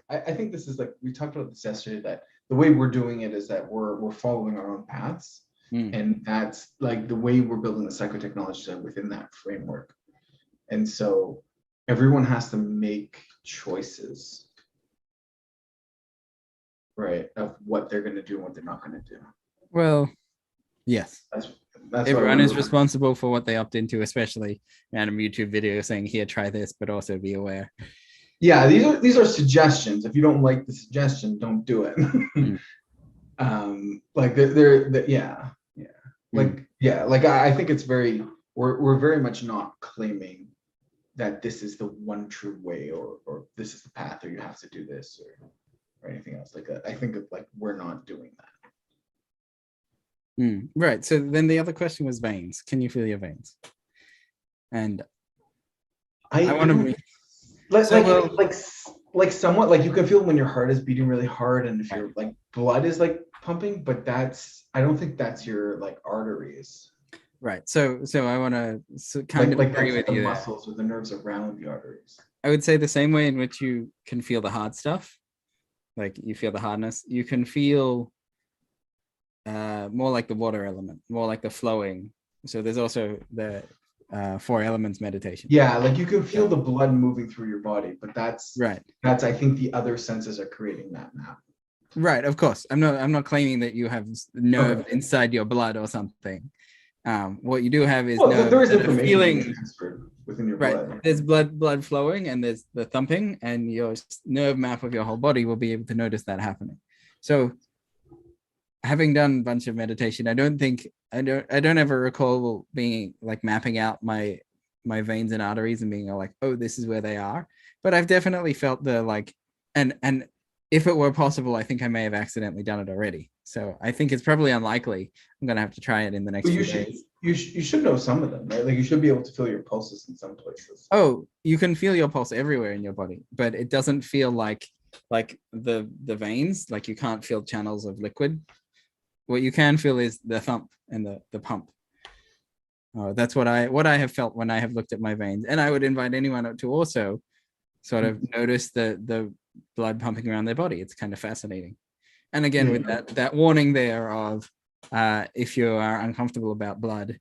I think this is, like we talked about this yesterday, that the way we're doing it is that we're following our own paths, and that's like the way we're building the psychotechnologies within that framework. And so everyone has to make choices, right, of what they're going to do and what they're not going to do. Well, yes. That's everyone is responsible for what they opt into, especially random YouTube video saying, here, try this, but also be aware. Yeah, these are suggestions. If you don't like the suggestion, don't do it. I think it's we're very much not claiming that this is the one true way, or this is the path, or you have to do this, or anything else. Like I think of like we're not doing that. Right. So then the other question was veins. Can you feel your veins? And I want to be like somewhat like you can feel when your heart is beating really hard and if your like blood is like pumping, but I don't think that's your like arteries. Right. So I want to kind of agree with the you muscles or the nerves around the arteries. I would say the same way in which you can feel the hard stuff, like you feel the hardness, you can feel more like the water element, more like the flowing. So there's also the 4 elements meditation. Yeah, like you can feel the blood moving through your body, but that's I think the other senses are creating that map. Right, of course. I'm not claiming that you have nerve inside your blood or something. What you do have is there is information feeling transferred within your blood. There's blood flowing and there's the thumping, and your nerve map of your whole body will be able to notice that happening. So having done a bunch of meditation, I don't ever recall being like mapping out my veins and arteries and being like, oh, this is where they are. But I've definitely felt the like, and if it were possible, I think I may have accidentally done it already. So I think it's probably unlikely. I'm gonna have to try it in the next few days. You should know some of them, right? Like you should be able to feel your pulses in some places. Oh, you can feel your pulse everywhere in your body, but it doesn't feel like the veins. Like you can't feel channels of liquid. What you can feel is the thump and the pump. That's what I have felt when I have looked at my veins. And I would invite anyone to also sort of notice the blood pumping around their body. It's kind of fascinating. And again, with that warning there of if you are uncomfortable about blood,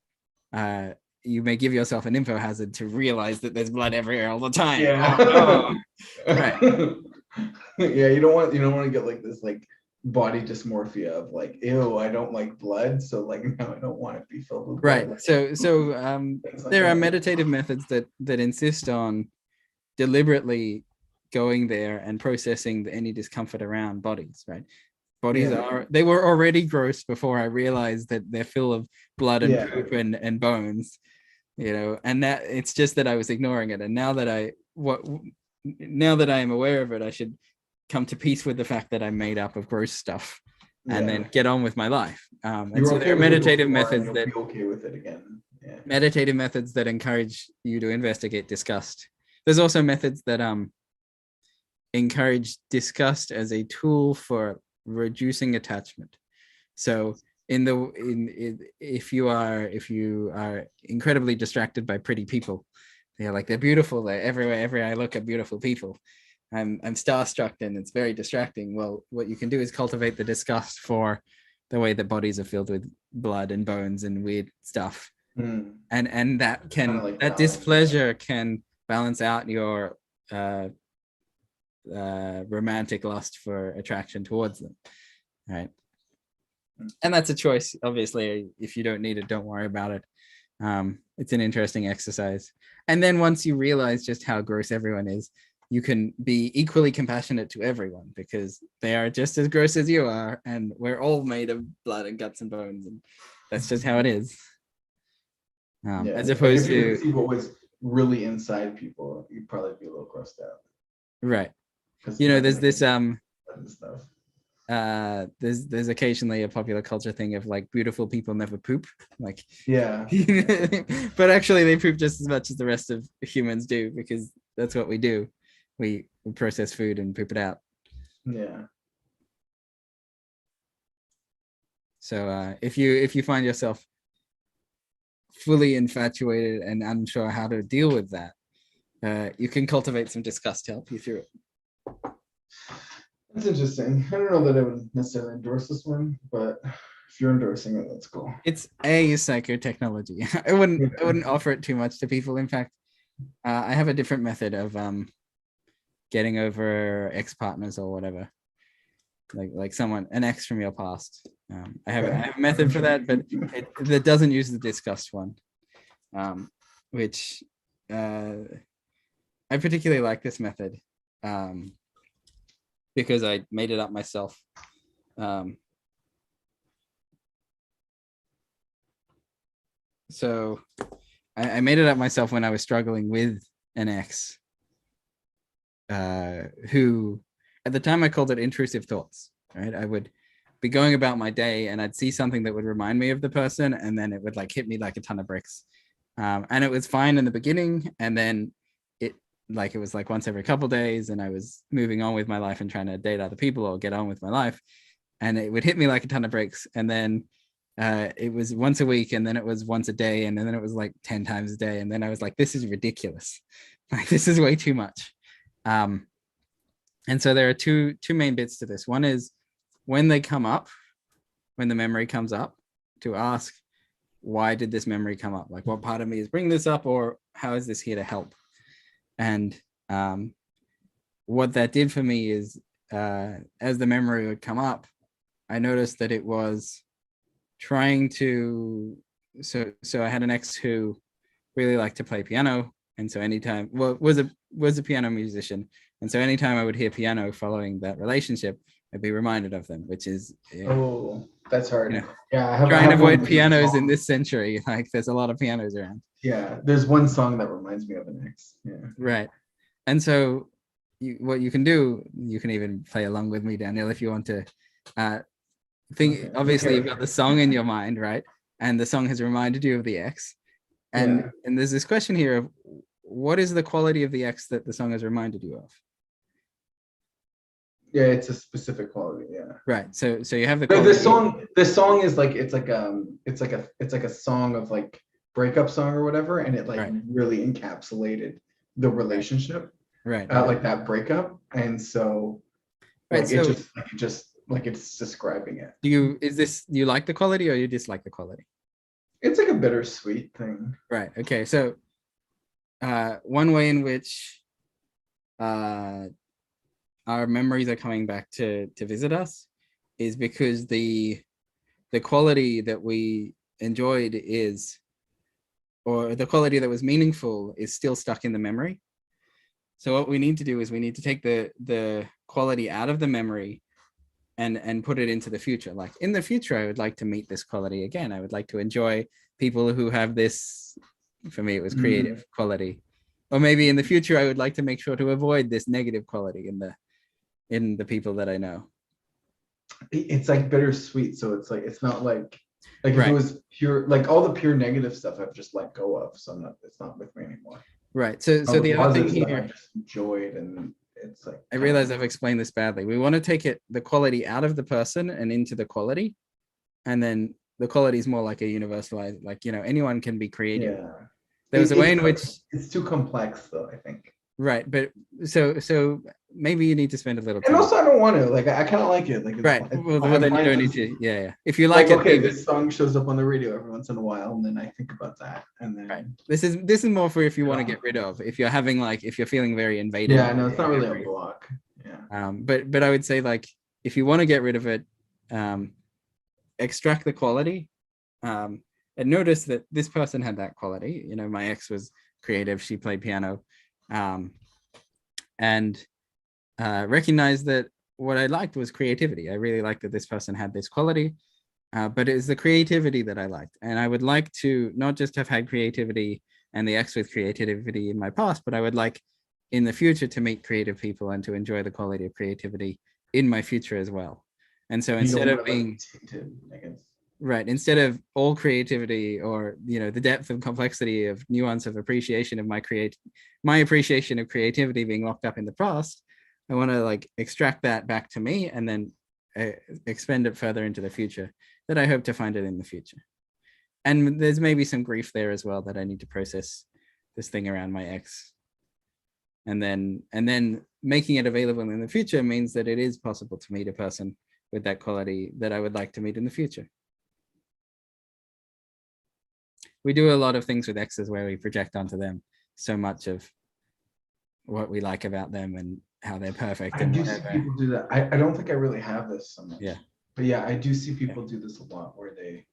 you may give yourself an info hazard to realize that there's blood everywhere all the time. Yeah. Oh, no. Right. Yeah, you don't want to get like this like body dysmorphia of like, ew, I don't like blood, so like now I don't want to be filled with blood. Right. So there are meditative methods that insist on deliberately going there and processing any discomfort around bodies, right? Bodies they were already gross before I realized that they're full of blood and poop and bones, and that it's just that I was ignoring it. And now that I am aware of it, I should come to peace with the fact that I'm made up of gross stuff and then get on with my life. And so there are meditative methods that be okay with it again. Yeah. Meditative methods that encourage you to investigate disgust. There's also methods that encourage disgust as a tool for reducing attachment. So if you are incredibly distracted by pretty people, they're beautiful, they're everywhere I look at beautiful people, I'm starstruck and it's very distracting. Well, what you can do is cultivate the disgust for the way that bodies are filled with blood and bones and weird stuff. And that can displeasure can balance out your romantic lust for attraction towards them, right? And that's a choice. Obviously, if you don't need it, don't worry about it. It's an interesting exercise. And then once you realize just how gross everyone is, you can be equally compassionate to everyone because they are just as gross as you are, and we're all made of blood and guts and bones, and that's just how it is. As opposed to see what was really inside people, you'd probably be a little grossed out. Right. There's this there's occasionally a popular culture thing of like beautiful people never poop, like but actually they poop just as much as the rest of humans do because that's what we do. We process food and poop it out. So if you find yourself fully infatuated and unsure how to deal with that, you can cultivate some disgust to help you through it. That's interesting. I don't know that I would necessarily endorse this one, but if you're endorsing it, that's cool. It's a psychotechnology. I wouldn't offer it too much to people. In fact, I have a different method of getting over ex-partners or whatever, like an ex from your past. I have a method for that, but that doesn't use the disgust one, which I particularly like this method. Because I made it up myself. So I made it up myself when I was struggling with an ex who at the time I called it intrusive thoughts, right? I would be going about my day and I'd see something that would remind me of the person, and then it would like hit me like a ton of bricks. And it was fine in the beginning, and then it was like once every couple of days, and I was moving on with my life and trying to date other people or get on with my life, and it would hit me like a ton of bricks. And then it was once a week, and then it was once a day, and then it was like 10 times a day, and then I was like, this is ridiculous. Like, this is way too much. And so there are two main bits to this. One is when they come up, when the memory comes up, to ask, why did this memory come up? Like, what part of me is bringing this up, or how is this here to help? And what that did for me is, as the memory would come up, I noticed that it was trying to, so I had an ex who really liked to play piano. And so anytime, well, was a piano musician. And so anytime I would hear piano following that relationship, I'd be reminded of them, which is, Oh, that's hard. you know, Yeah, I try and have one avoid pianos song. in this century. Like, there's a lot of pianos around. Yeah, there's one song that reminds me of an ex. Yeah. Right. And so what you can do, you can even play along with me, Daniel, if you want to think. Okay. Obviously, Okay. you've got the song in your mind, right? And the song has reminded you of the ex. And there's this question here of, what is the quality of the ex that the song has reminded you of? Yeah, it's a specific quality. Yeah. Right. So you have the But quality. the song is like, it's like a song of like breakup song or whatever, and it like Right. really encapsulated the relationship, Right. like that breakup, and so Right. like So it just like it's describing it. do you like the quality, or you dislike the quality? It's like a bittersweet thing. Right. Okay. So one way in which our memories are coming back to visit us is because the quality that we enjoyed is, or the quality that was meaningful, is still stuck in the memory. So what we need to do is we need to take the quality out of the memory and put it into the future. Like, in the future, I would like to meet this quality again. I would like to enjoy people who have this, for me, it was creative quality. Or maybe in the future, I would like to make sure to avoid this negative quality in the people that I know. It's like bittersweet, so it's like, it's not like if Right. it was pure, like all the pure negative stuff I've just let go of, so it's not with me anymore. Right. So All the other thing positive stuff I here, just enjoyed, and it's like, I realize I've explained this badly. We want to take the quality out of the person and into the quality. And then the quality is more like a universalized, like, anyone can be creative. yeah. There was a way in which, It's too complex though, I think. right. But so maybe you need to spend a little And time. also I don't want to, like, I kind of like it. Like, Right. Well, then you don't need to. Yeah. If you like, like it, okay, leave it. this song shows up on the radio every once in a while, and then I think about that, and then Right. This is more for if you want to get rid of, if you're having, like, if you're feeling very invaded. yeah, no, it's not really a block. Yeah. But I would say, like, if you want to get rid of it, extract the quality, and notice that this person had that quality. My ex was creative. She played piano, and recognize that what I liked was creativity. I really liked that this person had this quality, but it's the creativity that I liked. And I would like to not just have had creativity and the ex with creativity in my past, but I would like in the future to meet creative people and to enjoy the quality of creativity in my future as well. And so instead of being right, instead of all creativity, or the depth and complexity of nuance of appreciation of my appreciation of creativity being locked up in the past, I want to, like, extract that back to me and then expend it further into the future, that I hope to find it in the future. And there's maybe some grief there as well, that I need to process this thing around my ex. And then making it available in the future means that it is possible to meet a person with that quality that I would like to meet in the future. We do a lot of things with exes where we project onto them so much of what we like about them and how they're perfect. I do see people do that. I don't think I really have this so much. Yeah. But yeah, I do see people do this a lot, where they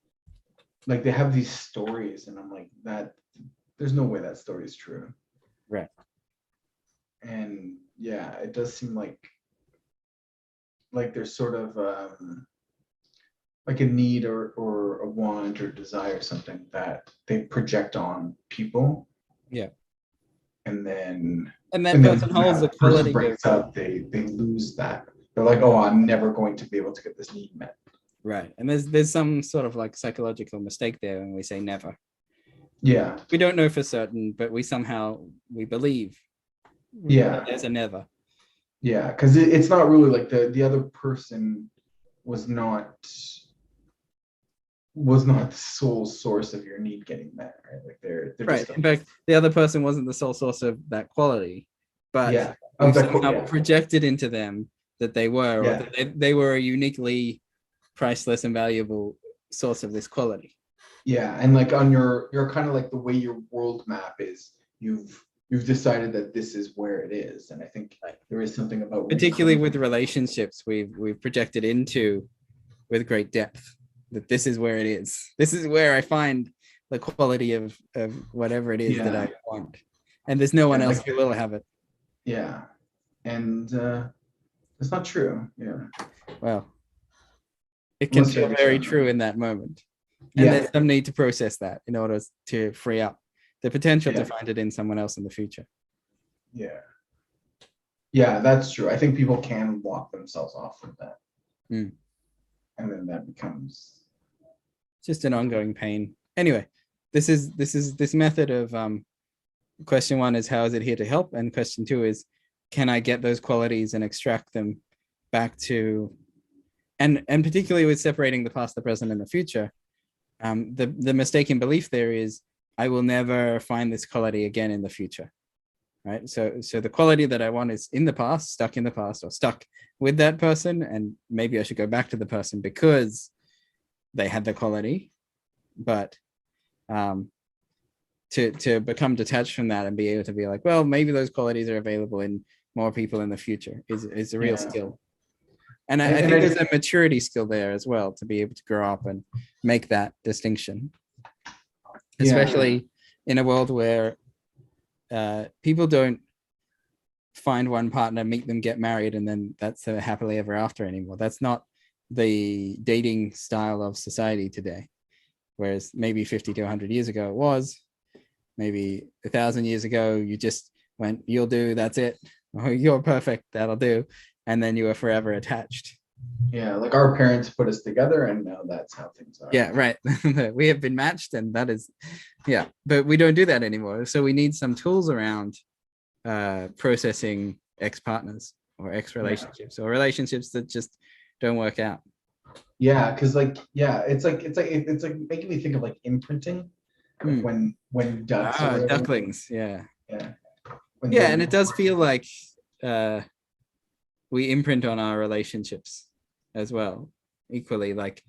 have these stories, and I'm like, that there's no way that story is true. Right. And yeah, it does seem like there's sort of like a need or a want or desire, something that they project on people. Yeah. and then And that and then person when holds the that person quality of, breaks up, they lose that. They're like, oh, I'm never going to be able to get this need met. right. And there's some sort of like psychological mistake there when we say never. Yeah, We don't know for certain, but we believe yeah, there's a never. yeah. Because it's not really like the other person was not the sole source of your need getting met, right? Like they're Right. just In fact, the other person wasn't the sole source of that quality, but yeah. we've Of somehow yeah, projected into them that they were, or yeah, that they were a uniquely priceless and valuable source of this quality. yeah. And like on you're kind of like the way your world map is, you've decided that this is where it is. And I think there is something about Particularly with relationships, we've projected into with great depth that this is where it is. This is where I find the quality of whatever it is that I want. And there's no one else like, who will have it. yeah. And it's not true. Yeah. Well, it can Unless you feel very understand true that. in that moment. And Yeah. there's some need to process that in order to free up the potential Yeah. to find it in someone else in the future. Yeah. Yeah, that's true. I think people can block themselves off from that. Mm. And then that becomes Just an ongoing pain. Anyway, this method of question one is how is it here to help? And question two is, can I get those qualities and extract them back to, and particularly with separating the past, the present, and the future, the mistaken belief there is I will never find this quality again in the future. Right. So the quality that I want is in the past, stuck in the past, or stuck with that person. And maybe I should go back to the person because they had the quality. But to become detached from that and be able to be like, well, maybe those qualities are available in more people in the future is a real skill. And I think there's a maturity skill there as well to be able to grow up and make that distinction, especially in a world where people don't find one partner, meet them, get married, and then that's a happily ever after anymore. That's not the dating style of society today. Whereas maybe 50 to 100 years ago it was. Maybe 1,000 years ago, you just went, you'll do, that's it. Oh, you're perfect, that'll do. And then you were forever attached. Yeah, like our parents put us together and now that's how things are. Yeah, right. We have been matched and that is, yeah, but we don't do that anymore. So we need some tools around processing ex-partners or ex-relationships or relationships that just don't work out. Yeah, because like, yeah, it's like making me think of like imprinting. Like when ducks ducklings, yeah. Yeah. Yeah, and it does feel like we imprint on our relationships as well, equally. Like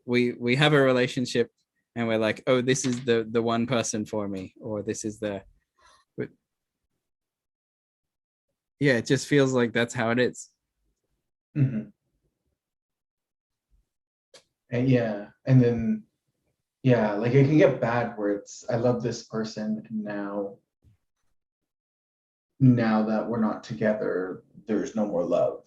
we have a relationship and we're like, oh, this is the one person for me, or this is the, but yeah, it just feels like that's how it is. Mm-hmm. And yeah, and then yeah, like it can get bad where it's I love this person and now that we're not together, there's no more love.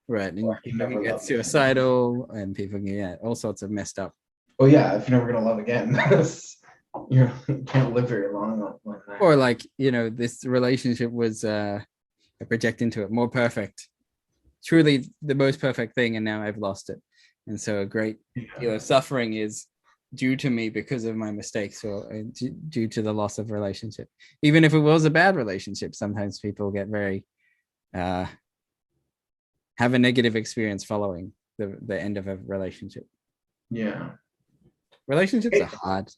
Right. And people can get suicidal and people can get all sorts of messed up. Oh yeah, if you're never gonna love again, you can't live very long like that. Or like, this relationship was I project into it more perfect, truly the most perfect thing, and now I've lost it. And so a great deal of suffering is due to me because of my mistakes or due to the loss of relationship. Even if it was a bad relationship, sometimes people get very have a negative experience following the end of a relationship. Yeah. Relationships are hard.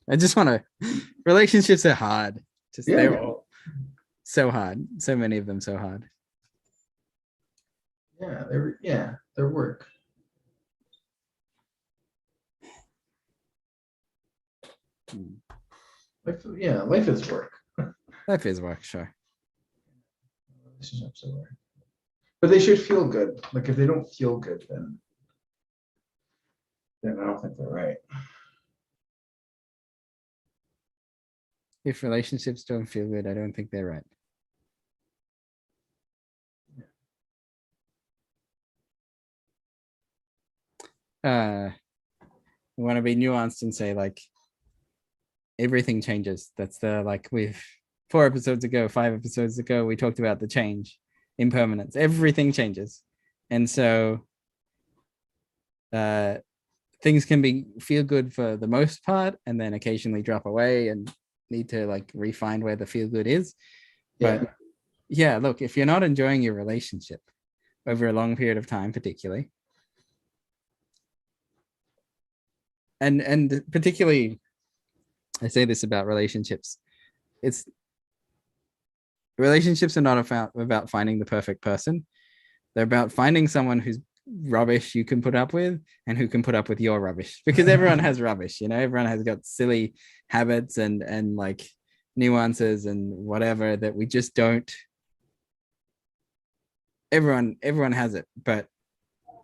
Relationships are hard. They're all so hard. So many of them so hard. Yeah, they're work. Life is work. Life is work, sure. Relationships are work. But they should feel good. Like if they don't feel good, then I don't think they're right. If relationships don't feel good, I don't think they're right. We want to be nuanced and say like everything changes. That's the like we've 4 episodes ago, 5 episodes ago, we talked about the change, impermanence. Everything changes, and so things can feel good for the most part, and then occasionally drop away and need to like refine where the feel good is. But yeah, look, if you're not enjoying your relationship over a long period of time, particularly, and particularly, I say this about relationships, relationships are not about finding the perfect person. They're about finding someone who's rubbish you can put up with and who can put up with your rubbish, because everyone has rubbish, everyone has got silly habits and like nuances and whatever that we just don't. Everyone has it, but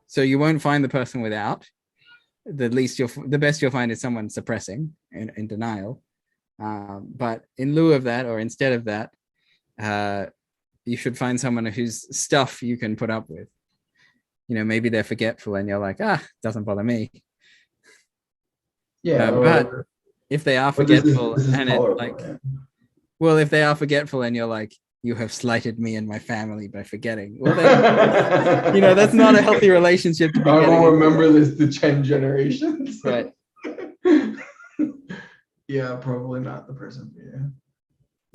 so you won't find the person without. The best you'll find is someone suppressing in denial, but in lieu of that, or instead of that, you should find someone whose stuff you can put up with. Maybe they're forgetful and you're like, doesn't bother me. Yeah. But if they are forgetful this is and tolerable, it like, well, if they are forgetful and you're like, you have slighted me and my family by forgetting, well, then, that's not a healthy relationship to be I getting will into. remember this to 10 generations. Right. Yeah, probably not the person for you.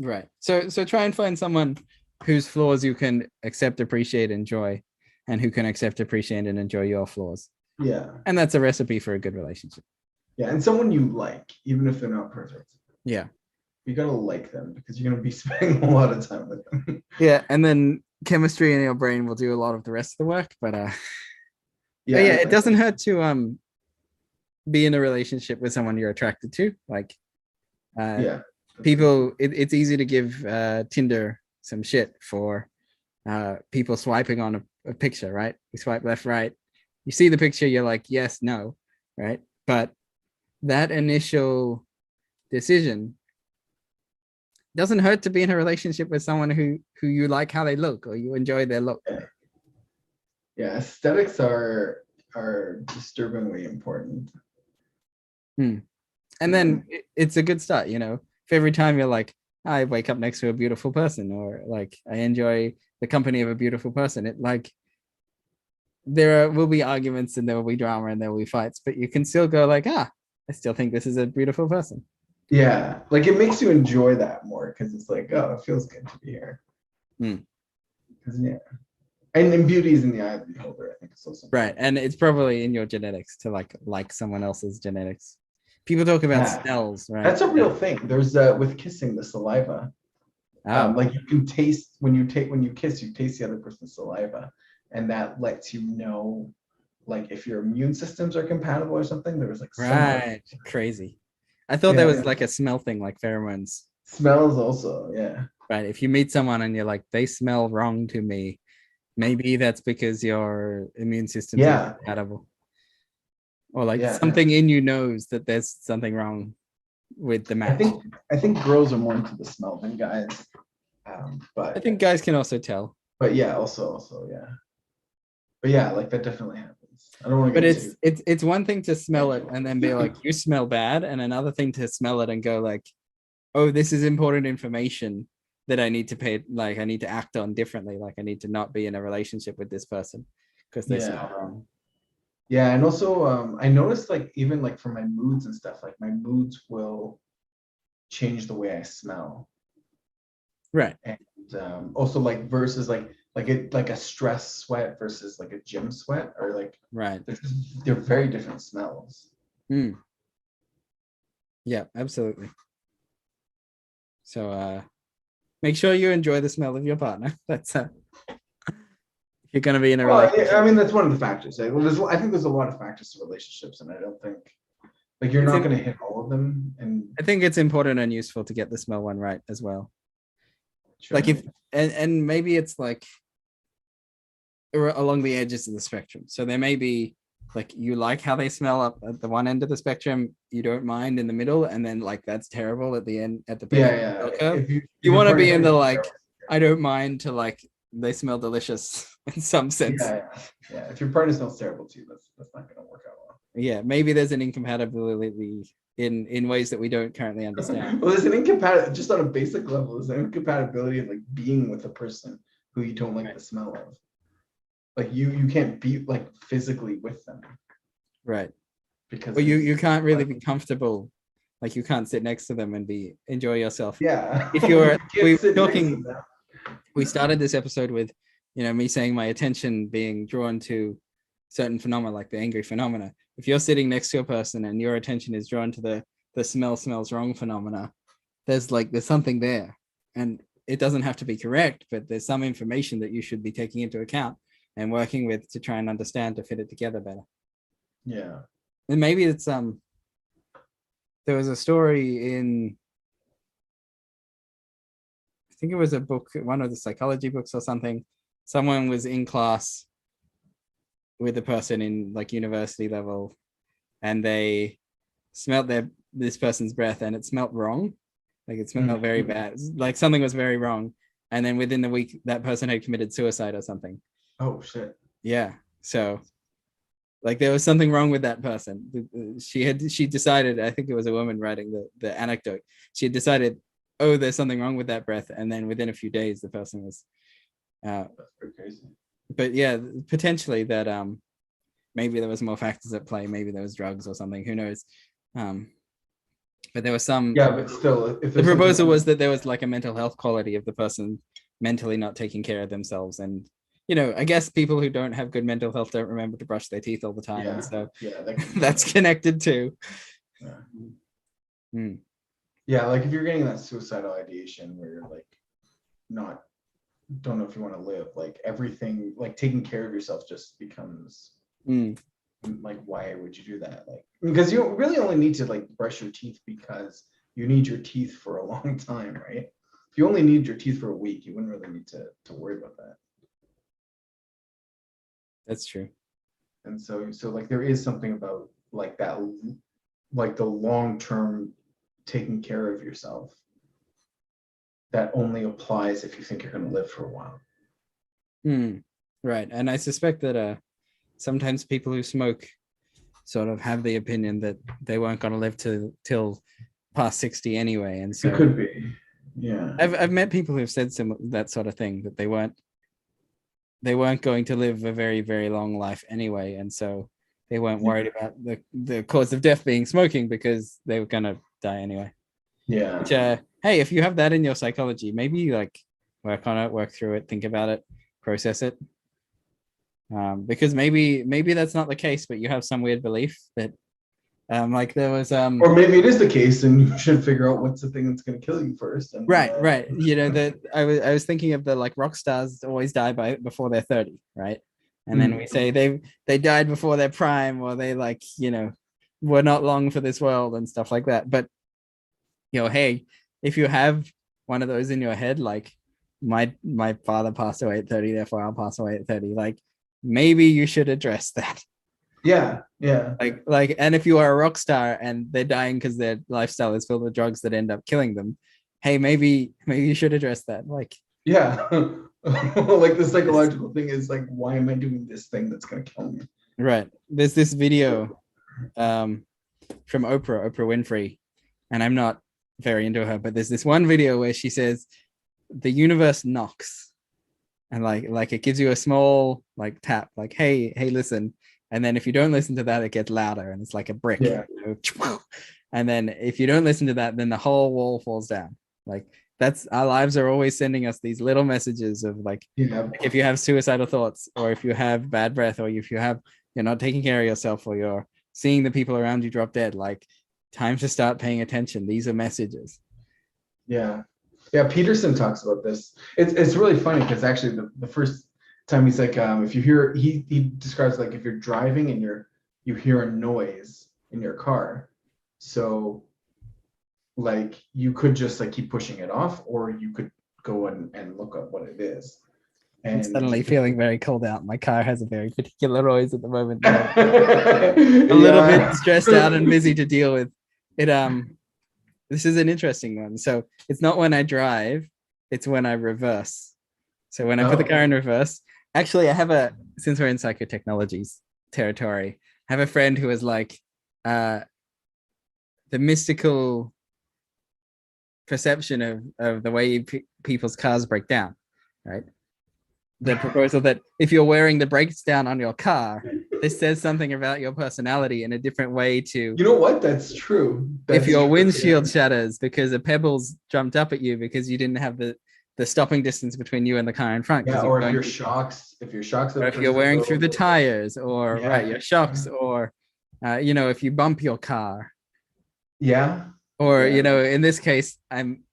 Right. So try and find someone whose flaws you can accept, appreciate, enjoy, and who can accept, appreciate, and enjoy your flaws. Yeah. And that's a recipe for a good relationship. Yeah, and someone you like, even if they're not perfect. Yeah. You gotta like them because you're gonna be spending a lot of time with them. Yeah, and then chemistry in your brain will do a lot of the rest of the work. But yeah, it doesn't hurt to be in a relationship with someone you're attracted to. Like people, it's easy to give Tinder some shit for people swiping on a picture, right? You swipe left, right. You see the picture, you're like, yes, no, right? But that initial decision doesn't hurt to be in a relationship with someone who you like how they look or you enjoy their look. Yeah, aesthetics are disturbingly important. And then it's a good start, if every time you're like, I wake up next to a beautiful person, or like I enjoy the company of a beautiful person, it like there will be arguments and there will be drama and there will be fights, but you can still go like, I still think this is a beautiful person. Yeah, like it makes you enjoy that more because it's like, oh, it feels good to be here. Because and beauty is in the eye of the beholder, I think it's also right. And it's probably in your genetics to like someone else's genetics. People talk about smells, right? That's a real thing. There's with kissing, the saliva. Like you can taste when you kiss, you taste the other person's saliva, and that lets you know, like if your immune systems are compatible or something. There was like right, crazy. I thought there was like a smell thing, like pheromones. Smells also, yeah. Right. If you meet someone and you're like, they smell wrong to me, maybe that's because your immune system is compatible. Or like something in you knows that there's something wrong with the match. I think girls are more into the smell than guys. But I think guys can also tell. But yeah, also, yeah. But yeah, like that definitely happens. I don't want to get it's one thing to smell it and then be like, you smell bad, and another thing to smell it and go like, oh, this is important information that I need to I need to act on differently. Like I need to not be in a relationship with this person because they smell wrong. Yeah, and also I noticed like even like for my moods and stuff, like my moods will change the way I smell. Right. And also like versus like a stress sweat versus like a gym sweat, or like right. They're very different smells. Yeah, absolutely. So make sure you enjoy the smell of your partner. That's you're going to be in a relationship. I mean, that's one of the factors. I think there's a lot of factors to relationships, and I don't think like you're not going to hit all of them. And I think it's important and useful to get the smell one right as well. Sure. Like if and maybe it's like along the edges of the spectrum. So there may be like you like how they smell up at the one end of the spectrum, you don't mind in the middle, and then like that's terrible at the end at the curve. You want to be in the like I don't mind to like they smell delicious in some sense. Yeah. If your partner smells terrible too, that's not going to work out well. yeah, maybe there's an incompatibility in ways that we don't currently understand. Well, there's an incompatibility, just on a basic level, there's an incompatibility of like being with a person who you don't like Right. the smell of. Like you can't be like physically with them Right. because Well, you it's can't really like, be comfortable. Like you can't sit next to them and enjoy yourself. yeah. If You you're can't we were sit next to talking, them. we started this episode with, me saying my attention being drawn to certain phenomena, like the angry phenomena. If you're sitting next to a person and your attention is drawn to the smell smells wrong phenomena, there's something there, and it doesn't have to be correct, but there's some information that you should be taking into account and working with to try and understand to fit it together better. Yeah. And maybe it's there was a story in, I think it was a book, one of the psychology books or something. Someone was in class with a person in like university level, and they smelled this person's breath, and it smelled wrong. Like it smelled very bad. Like something was very wrong. And then within the week, that person had committed suicide or something. Oh shit. Yeah. So like there was something wrong with that person. She decided, I think it was a woman writing the anecdote. She had decided, oh, there's something wrong with that breath. And then within a few days, the person was That's pretty crazy. but yeah, potentially that maybe there was more factors at play. Maybe there was drugs or something. Who knows? But there was some. Yeah, but still, if the proposal was that there was like a mental health quality of the person mentally not taking care of themselves, and I guess people who don't have good mental health don't remember to brush their teeth all the time, and so that's connected too. Yeah. Yeah, like if you're getting that suicidal ideation where you're like don't know if you want to live, like everything, like taking care of yourself just becomes like, why would you do that? Like, because you really only need to like brush your teeth because you need your teeth for a long time, right? If you only need your teeth for a week, you wouldn't really need to worry about that. That's true. And so like there is something about like that, like the long-term taking care of yourself that only applies if you think you're going to live for a while. Right. And I suspect that sometimes people who smoke sort of have the opinion that they weren't going to live till past 60 anyway. And so it could be. Yeah. I've met people who've said that sort of thing, that they weren't going to live a very, very long life anyway. And so they weren't worried about the cause of death being smoking because they were going to die anyway. Yeah. Which, hey, if you have that in your psychology, maybe you like work on it, work through it, think about it, process it. Because maybe that's not the case, but you have some weird belief that like there was or maybe it is the case and you should figure out what's the thing that's going to kill you first. And, right. That I was thinking of the like rock stars always die before they're 30, right? And then we say they died before their prime, or they like were not long for this world and stuff like that. But hey, if you have one of those in your head, like my father passed away at 30, therefore I'll pass away at 30, like maybe you should address that. Yeah. Like and if you are a rock star and they're dying because their lifestyle is filled with drugs that end up killing them, hey, maybe you should address that. Like, yeah. Like the psychological thing is like, why am I doing this thing that's going to kill me? Right. There's this video from Oprah Winfrey, and I'm not very into her, but there's this one video where she says the universe knocks, and like it gives you a small like tap, like hey listen, and then if you don't listen to that, it gets louder and it's like a brick. And then if you don't listen to that, then the whole wall falls down. Like that's, our lives are always sending us these little messages of like if you have suicidal thoughts, or if you have bad breath, or if you're not taking care of yourself, or you're seeing the people around you drop dead, like time to start paying attention. These are messages. Yeah. Peterson talks about this. It's really funny because actually the first time he's like, if you hear, he describes like if you're driving and you hear a noise in your car, so like you could just like keep pushing it off, or you could go and look up what it is. And I'm suddenly feeling very cold out. My car has a very particular noise at the moment. A little bit stressed out and busy to deal with it. This is an interesting one. So it's not when I drive, it's when I reverse. So when I put the car in reverse, actually I have since we're in Psychotechnologies territory, have a friend who is like the mystical perception of the way people's cars break down, right? The proposal that if you're wearing the brakes down on your car, this says something about your personality in a different way to You know what? That's true. if That's your true. windshield shatters because a pebble's jumped up at you because you didn't have the stopping distance between you and the car in front. Yeah, You're or going if your shocks or have if you're burst a wearing through the little. tires, or Yeah. right, your shocks, or if you bump your car, Yeah. or Yeah. in this case,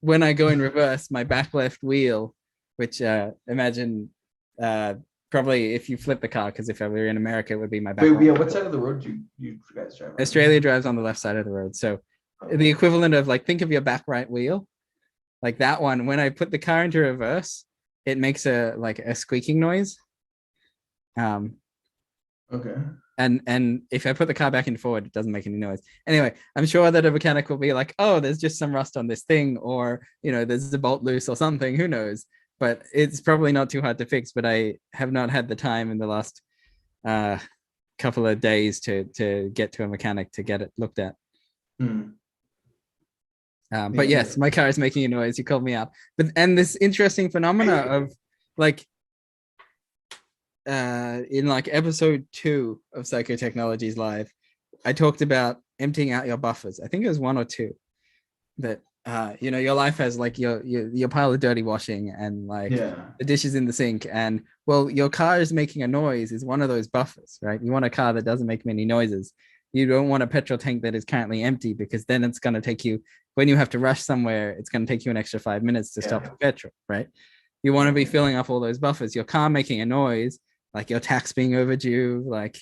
when I go in reverse, my back left wheel, which imagine probably if you flip the car, because if I were in America, it would be my back. Wait, yeah, what side of the road do you guys drive on? Australia drives on the left side of the road, so the equivalent of like think of your back right wheel, like that one. When I put the car into reverse, it makes a squeaking noise. Okay. And if I put the car back in forward, it doesn't make any noise. Anyway, I'm sure that a mechanic will be like, oh, there's just some rust on this thing, or there's a bolt loose or something, who knows. But it's probably not too hard to fix. But I have not had the time in the last couple of days to get to a mechanic to get it looked at. But yes, my car is making a noise. You called me out. And this interesting phenomena of like in like episode 2 of Psychotechnologies Live, I talked about emptying out your buffers. I think it was 1 or 2. That your life has like your pile of dirty washing and like the dishes in the sink, and well, your car is making a noise is one of those buffers, right? You want a car that doesn't make many noises. You don't want a petrol tank that is currently empty, because then it's going to take you, when you have to rush somewhere, it's going to take you an extra 5 minutes to stop for petrol, right? You want to be filling up all those buffers. Your car making a noise, like your tax being overdue, like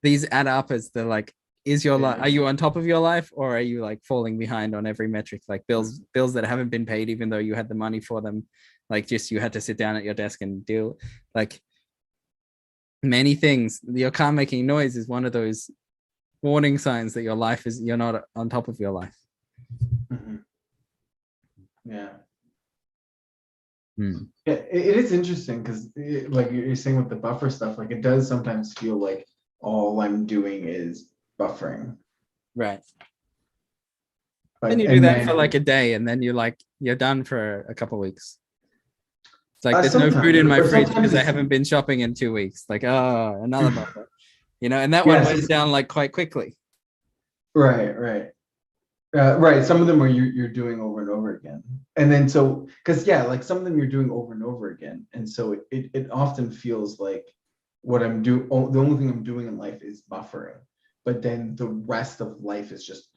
these add up as the like, is your life, are you on top of your life, or are you like falling behind on every metric, like bills that haven't been paid even though you had the money for them, like just you had to sit down at your desk and deal, like many things. Your car making noise is one of those warning signs that your life is, you're not on top of your life. Yeah. Yeah, it is interesting because like you're saying with the buffer stuff, like it does sometimes feel like all I'm doing is buffering. Right. But, and you do that for like a day, and then you're done for a couple of weeks. It's like there's no food in my fridge because I haven't been shopping in 2 weeks. Like, oh, another buffer. And that one wears down like quite quickly. Right. Right. Some of them are you're doing over and over again. And then because like some of them you're doing over and over again. And so it often feels like what I'm doing, the only thing I'm doing in life is buffering. But then the rest of life is just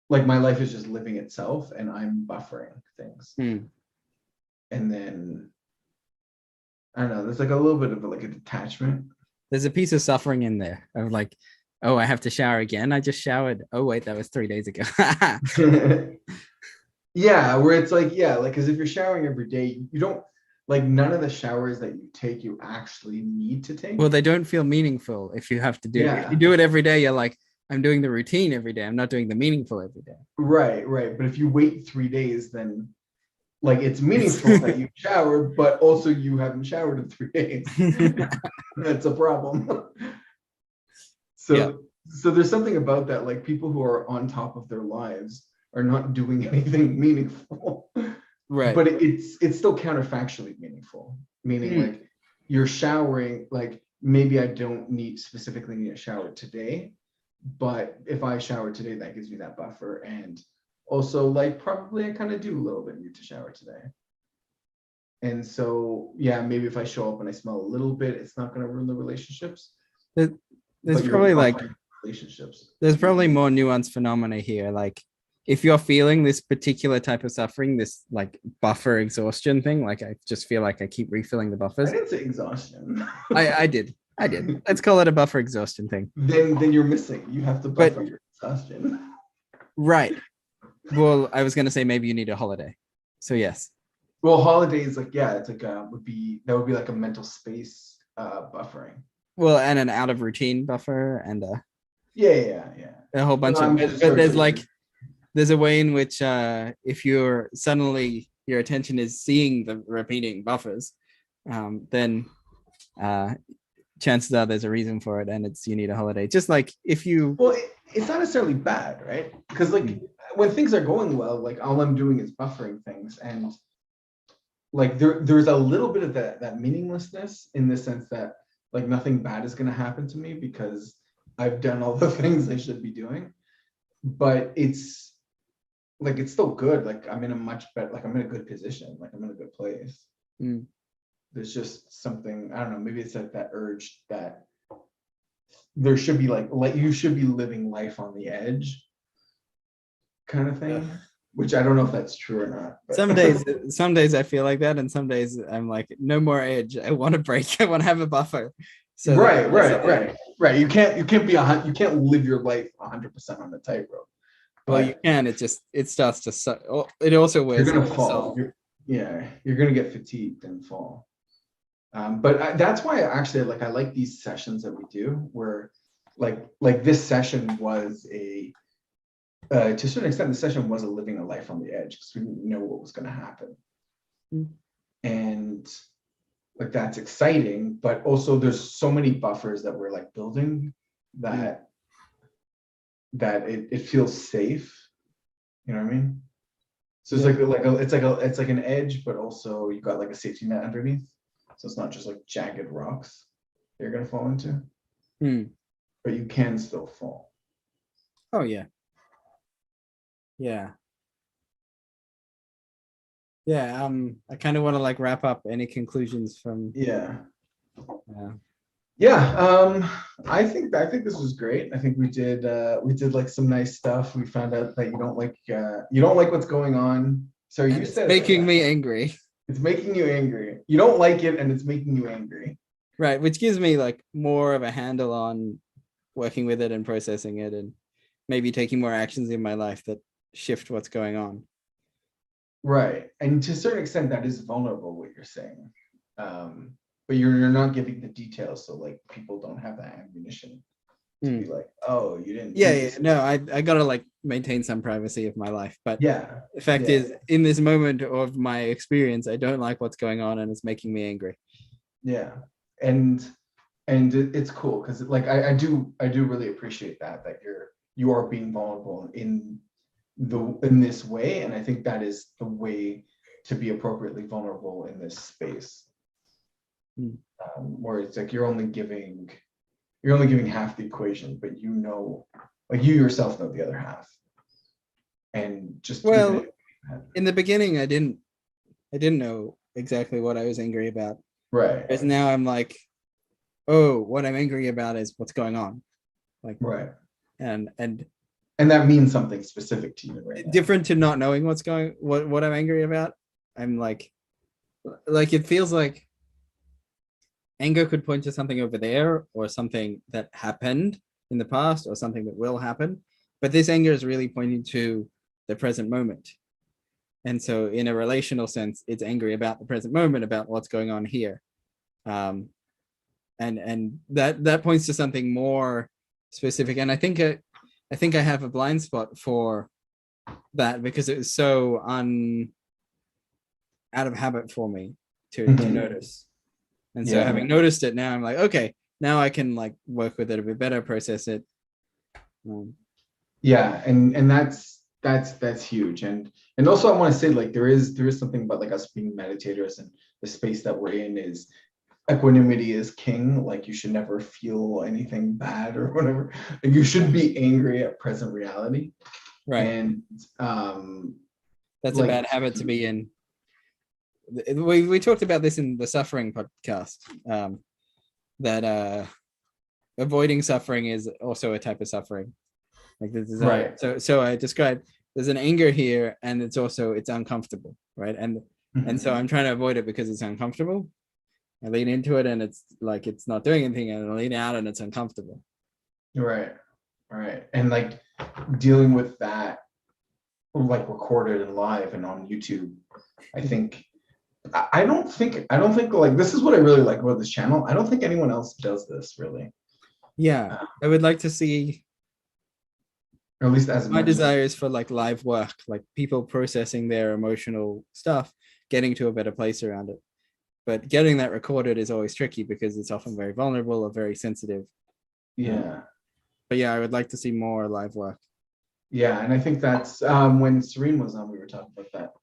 like my life is just living itself and I'm buffering things. And then I don't know, there's like a little bit of like a detachment. There's a piece of suffering in there of like, oh, I have to shower again. I just showered. Oh, wait, that was 3 days ago. Yeah, where it's like, because if you're showering every day, you don't like none of the showers that you take, you actually need to take. Well, they don't feel meaningful if you have to do it. If you do it every day, you're like, I'm doing the routine every day. I'm not doing the meaningful every day. Right. But if you wait 3 days, then like it's meaningful that you showered, but also you haven't showered in 3 days. That's a problem. So there's something about that, like people who are on top of their lives are not doing anything meaningful. Right. But it's still counterfactually meaningful, meaning like you're showering, like maybe I don't specifically need a shower today, but if I shower today, that gives me that buffer. And also like probably I kind of do a little bit need to shower today. And so, maybe if I show up and I smell a little bit, it's not going to ruin the relationships. There's probably like relationships. There's probably more nuanced phenomena here. Like if you're feeling this particular type of suffering, this like buffer exhaustion thing, like I just feel like I keep refilling the buffers. I didn't say exhaustion. I did. Let's call it a buffer exhaustion thing. Then you're missing. You have to buffer your exhaustion. Right. Well, I was gonna say maybe you need a holiday. So yes. Well, holidays it's like would be like a mental space buffering. Well, and an out of routine buffer and a whole bunch of but there's a way in which if you're suddenly your attention is seeing the repeating buffers, then chances are there's a reason for it, and it's you need a holiday. Just like if you, Well, it's not necessarily bad, right? Because like when things are going well, like all I'm doing is buffering things, and like there's a little bit of that meaninglessness in the sense that like nothing bad is going to happen to me because I've done all the things I should be doing. But it's like it's still good. Like I'm in a much better, like I'm in a good position. Like I'm in a good place. mm, There's just something, I don't know, maybe it's like that urge that there should be like you should be living life on the edge kind of thing, which I don't know if that's true or not. But. some days I feel like that, and some days I'm like, no more edge. I want to break. I want to have a buffer. So Right. You can't live your life 100% on the tightrope. Well, you can. It starts to. It also wears. You're gonna fall. You're gonna get fatigued and fall. But that's why I like these sessions that we do, where like this session was to a certain extent, the session was a living a life on the edge because we didn't know what was going to happen. And like that's exciting, but also there's so many buffers that we're like building that it feels safe. You know what I mean? So it's it's like an edge, but also you got like a safety net underneath. So it's not just like jagged rocks you're gonna fall into. But you can still fall. Oh yeah. Yeah. I kind of want to like wrap up. Any conclusions from I think this was great. I think we did like some nice stuff. We found out that you don't like what's going on. So you said making me angry. It's making you angry. You don't like it and it's making you angry. Right, which gives me like more of a handle on working with it and processing it, and maybe taking more actions in my life that shift what's going on. Right. And to a certain extent that is vulnerable what you're saying. But you're not giving the details, so like people don't have that ammunition to be like, oh, you didn't. No, I gotta like maintain some privacy of my life. But the fact is, in this moment of my experience, I don't like what's going on, and it's making me angry. Yeah, and it's cool because like I do really appreciate that you are being vulnerable in this way, and I think that is the way to be appropriately vulnerable in this space. Where it's like you're only giving half the equation, but like you yourself know the other half. And just in the beginning, I didn't know exactly what I was angry about. Right. Because now I'm like, oh, what I'm angry about is what's going on. Like right. And that means something specific to you, right? Different to not knowing what I'm angry about. I'm like it feels like anger could point to something over there, or something that happened in the past, or something that will happen. But this anger is really pointing to the present moment. And so in a relational sense, it's angry about the present moment, about what's going on here. And that points to something more specific. And I think I have a blind spot for that, because it was so out of habit for me to notice. And so having noticed it now, I'm like, okay, now I can like work with it a bit better, process it. And that's huge. And also I want to say, like, there is something about like us being meditators, and the space that we're in is equanimity is king. Like you should never feel anything bad or whatever. Like, you should be angry at present reality. Right. And that's a bad habit to be in. We talked about this in the suffering podcast, that avoiding suffering is also a type of suffering. Like this is right. So I described there's an anger here, and it's uncomfortable, right? And so I'm trying to avoid it because it's uncomfortable. I lean into it and it's like it's not doing anything, and I lean out and it's uncomfortable. Right. And like dealing with that, like recorded and live and on YouTube, I don't think like, this is what I really like about this channel. I don't think anyone else does this really. Yeah, I would like to see, or at least as my desire is for like live work, like people processing their emotional stuff, getting to a better place around it. but getting that recorded is always tricky because it's often very vulnerable or very sensitive. Yeah. But yeah, I would like to see more live work. Yeah, and I think that's when Serene was on, we were talking about that.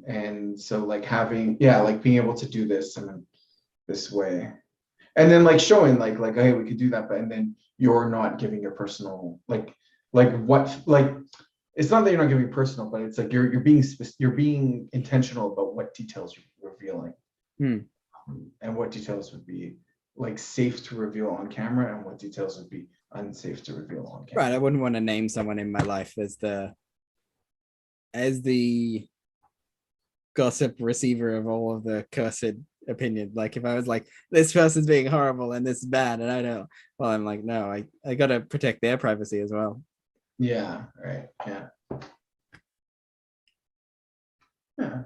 And so like having, like being able to do this in this way. And then like showing like, hey, we could do that, but and then you're not giving your personal like what like it's not that you're not giving personal, but it's like you're being intentional about what details you're revealing. And what details would be like safe to reveal on camera and what details would be unsafe to reveal on camera. Right. I wouldn't want to name someone in my life as the gossip receiver of all of the cursed opinion. Like if I was like, this person's being horrible and this is bad, and I don't, well, I'm like, no, I gotta protect their privacy as well. Yeah, right. Yeah.